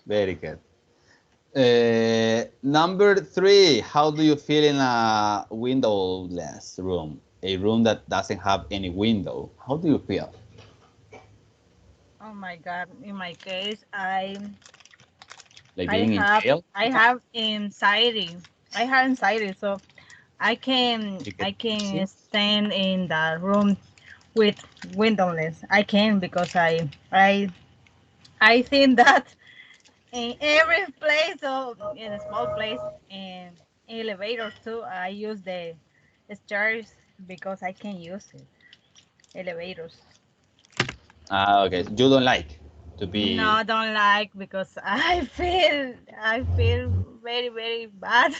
Very good. Number 3, how do you feel in a windowless room? A room that doesn't have any window. How do you feel? Oh my God. In my case, Like being in jail? I have anxiety. I have anxiety, so You get I can dizzy? stand in the room with windowless. I can because I think that in every place, or in a small place, in elevators too, I use the stairs because I can use it. Elevators. Ah, okay. You don't like to No, be. I don't like because I feel very bad.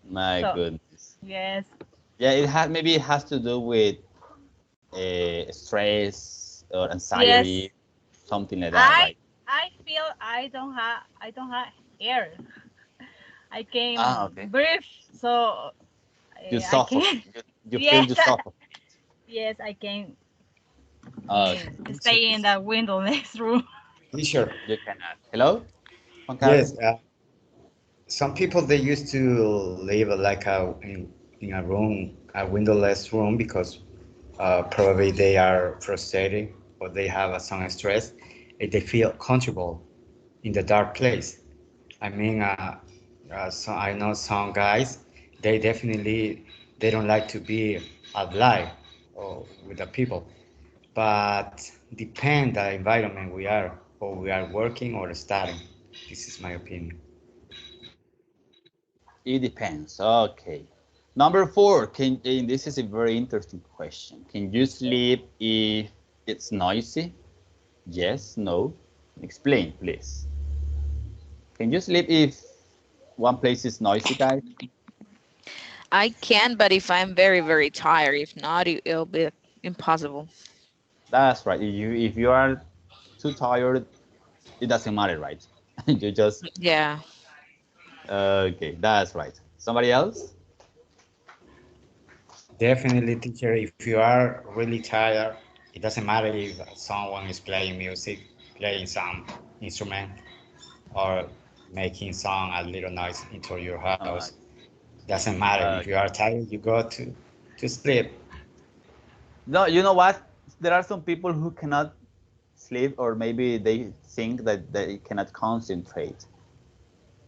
My So goodness. yes, Yeah, maybe it has to do with stress or yes. anxiety, something like that, I right? I feel I don't have air. I Ah, can okay. breathe, so You I suffocate. can. You feel Yes, you suffocate. yes, I can Teacher, stay in that windowless room. you cannot. Hello, Juan Carlos? Yes, some people they used to live like in a room, a windowless room, because probably they are frustrated or they have some stress, and they feel comfortable in the dark place. I mean, so I know some guys, they definitely they don't like to be alive or with the people, but depend the environment we are, or we are working or studying. This is my opinion. It depends. Okay. Number 4. And this is a very interesting question. Can you sleep if it's noisy? Yes, no. Explain, please. Can you sleep if one place is noisy, guys? I can, but if I'm very, very tired, if not, it'll be impossible. That's right. If you are too tired, it doesn't matter, right? You just Yeah. okay. That's right. Somebody else? Definitely, teacher, if you are really tired, it doesn't matter if someone is playing music, playing some instrument, or making some a little noise into your house. Doesn't matter. If you are tired, you go to sleep. No, you know what? There are some people who cannot sleep, or maybe they think that they cannot concentrate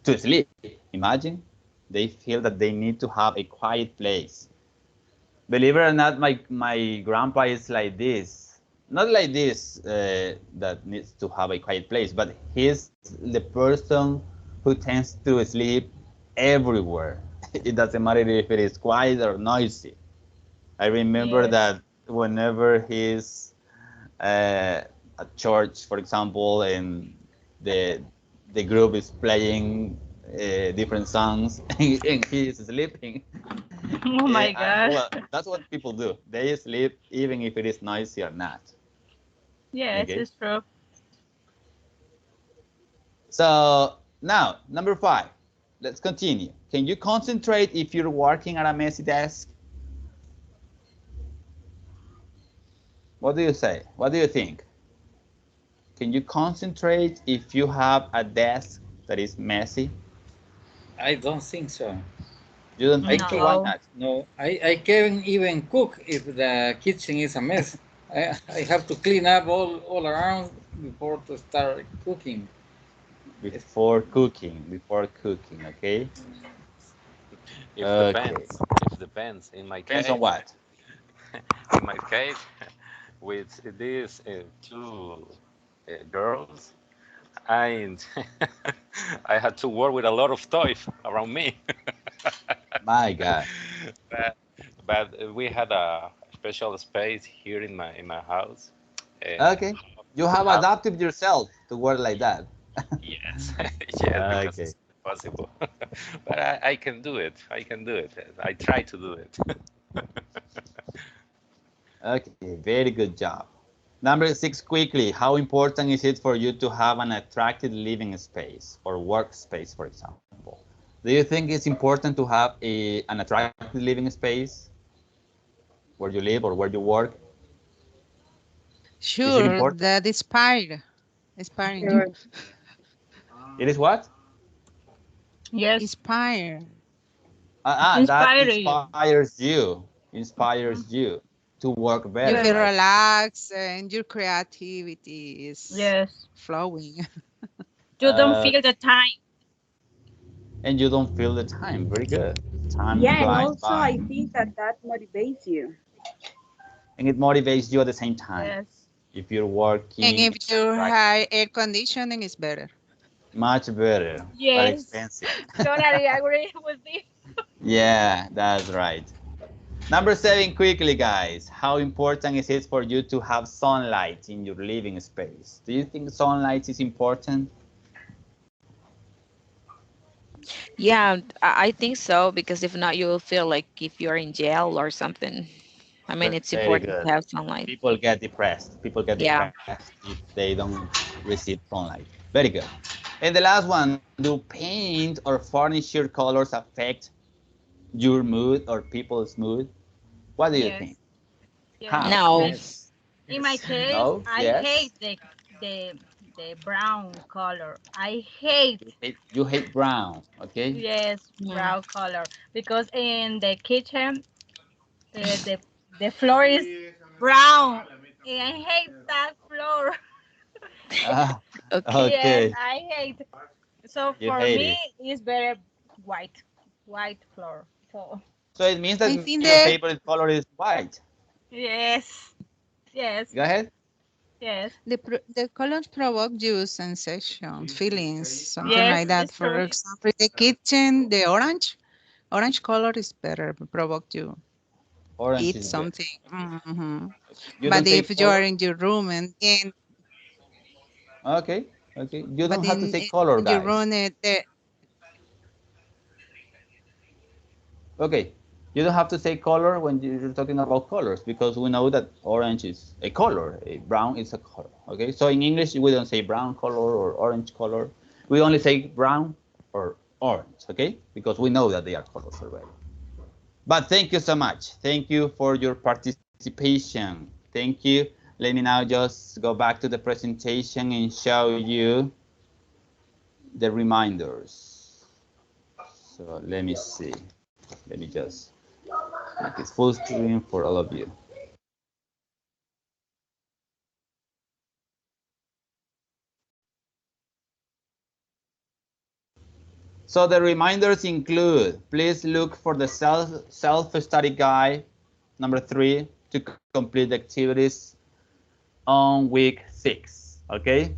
to sleep. Imagine they feel that they need to have a quiet place. Believe it or not, my grandpa is like this. Not like this that needs to have a quiet place, but he's the person who tends to sleep everywhere. It doesn't matter if it is quiet or noisy. I remember Yes. that whenever he's at church, for example, and the group is playing different songs and he is sleeping. Oh my God. Well, that's what people do. They sleep even if it is noisy or not. Yes, Okay. it's true. So now, number 5. Let's continue. Can you concentrate if you're working at a messy desk? What do you say? What do you think? Can you concentrate if you have a desk that is messy? I don't think so. You don't think so? Why No. not? No, I can't even cook if the kitchen is a mess. I have to clean up all around before to start cooking. Before cooking, okay? If Okay. depends. If depends. In my Depends case, on what? in my case, with these two girls, I I had to work with a lot of toys around me. My God. But we had a special space here in my house. Okay. You have Half, adapted yourself to work like that. yes, yes, because Okay. it's possible. But I can do it. I can do it. I try to do it. Okay, very good job. Number 6, quickly. How important is it for you to have an attractive living space or workspace, for example? Do you think it's important to have an attractive living space where you live or where you work? Is it Sure, important? that inspiring you. Sure. It is what? Yes. Inspire. That Inspire you. inspires you to work You better, feel right? relaxed and your creativity is Yes. flowing. You don't Uh, feel the time. and you don't feel the time. Very good. Time Yeah, and flies also by. I think that motivates you. And it motivates you at the same time. Yes. If you're And working, if you have air conditioning, it's better. much better, but Yes. expensive. Totally agree with you. Yeah, that's right. Number 7, quickly, guys. How important is it for you to have sunlight in your living space? Do you think sunlight is important? Yeah, I think so, because if not, you will feel like if you're in jail or something. I mean, it's Very important good. to have sunlight. People get depressed. People get Yeah. depressed if they don't receive sunlight. Very good. And the last one, do paint or furniture colors affect your mood or people's mood? What do you Yes. think? Yes. How? No. Yes. In my case, No? I Yes? hate the brown color. I hate, You hate brown, okay? yes, No. brown color, because in the kitchen the floor is brown and I hate that floor. Ah, Okay. Yes, okay. I hate. So You for hate me, it. it's better white floor. So So it means that I think your the favorite color is white. yes, yes, Go ahead. yes, the colors provoke you sensation, feelings, something yes, like that. it's true. For example, the kitchen, the orange color is better, provoke you Orange eat is good. something. Mhm. You But don't if take you are color? in your room Okay, okay. You but don't have to say color, in your guys. room, Okay, you don't have to say color when you're talking about colors because we know that orange is a color, a brown is a color. Okay, so in English we don't say brown color or orange color. We only say brown or orange. Okay, because we know that they are colors already. But thank you so much. Thank you for your participation. Thank you. Let me now just go back to the presentation and show you the reminders. So let me see. Let me just make it full screen for all of you. So the reminders include, please look for the self-study guide number 3 to complete the activities on week 6. Okay.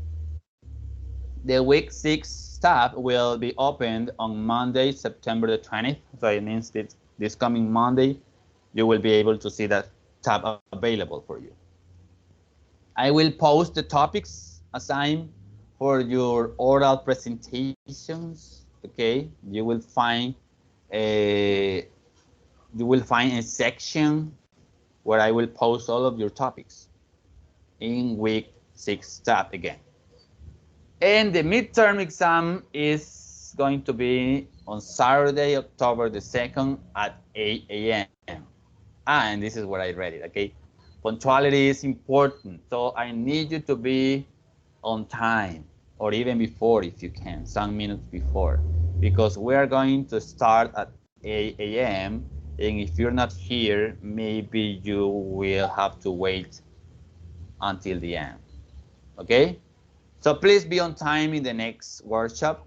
The week 6 tab will be opened on Monday, September the 20th. So it means that this coming Monday, you will be able to see that tab available for you. I will post the topics assigned for your oral presentations. Okay, you will find a section where I will post all of your topics in week 6 tab again. And the midterm exam is going to be on Saturday, October the 2nd at 8 a.m. And this is where I read it, okay? Punctuality is important, so I need you to be on time or even before if you can, some minutes before, because we are going to start at 8 a.m. and if you're not here, maybe you will have to wait until the end, okay? So please be on time in the next workshop,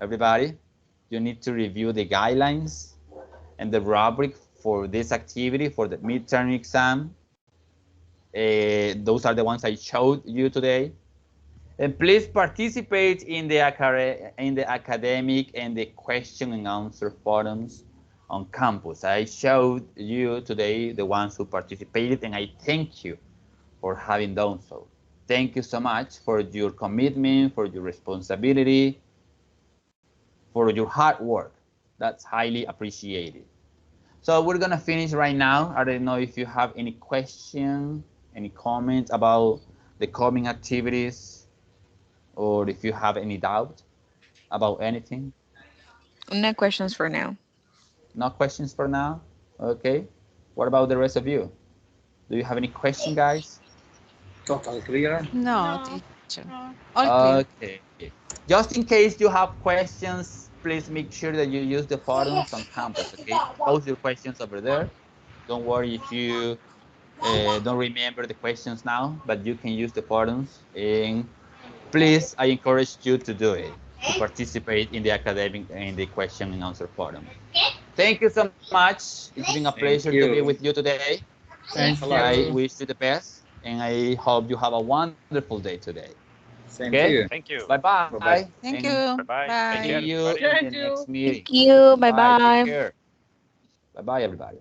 everybody. You need to review the guidelines and the rubric for this activity for the midterm exam. Those are the ones I showed you today. And please participate in the academic and the question and answer forums on campus. I showed you today the ones who participated, and I thank you for having done so. Thank you so much for your commitment, for your responsibility, for your hard work. That's highly appreciated. So we're gonna finish right now. I don't know if you have any question, any comments about the coming activities, or if you have any doubt about anything. No questions for now. No questions for now? Okay. What about the rest of you? Do you have any question, guys? Total clear. no, No, teacher, no. all clear. Okay. Just in case you have questions, please make sure that you use the forums on campus, okay? Post your questions over there. Don't worry if you don't remember the questions now, but you can use the forums. And please, I encourage you to do it, to participate in the academic and the question and answer forum. Thank you so much. It's been a Thank pleasure to be you. with you today. Thanks a Thank lot. I you. wish you the best, and I hope you have a wonderful day today. Same to Okay? you. Thank you. Bye-bye, Bye-bye. Thank and you. Bye bye. Take see care, Bye. you everybody. in Thank the next you. meeting. Thank you. Bye Bye. Take bye. care. Bye-bye, everybody.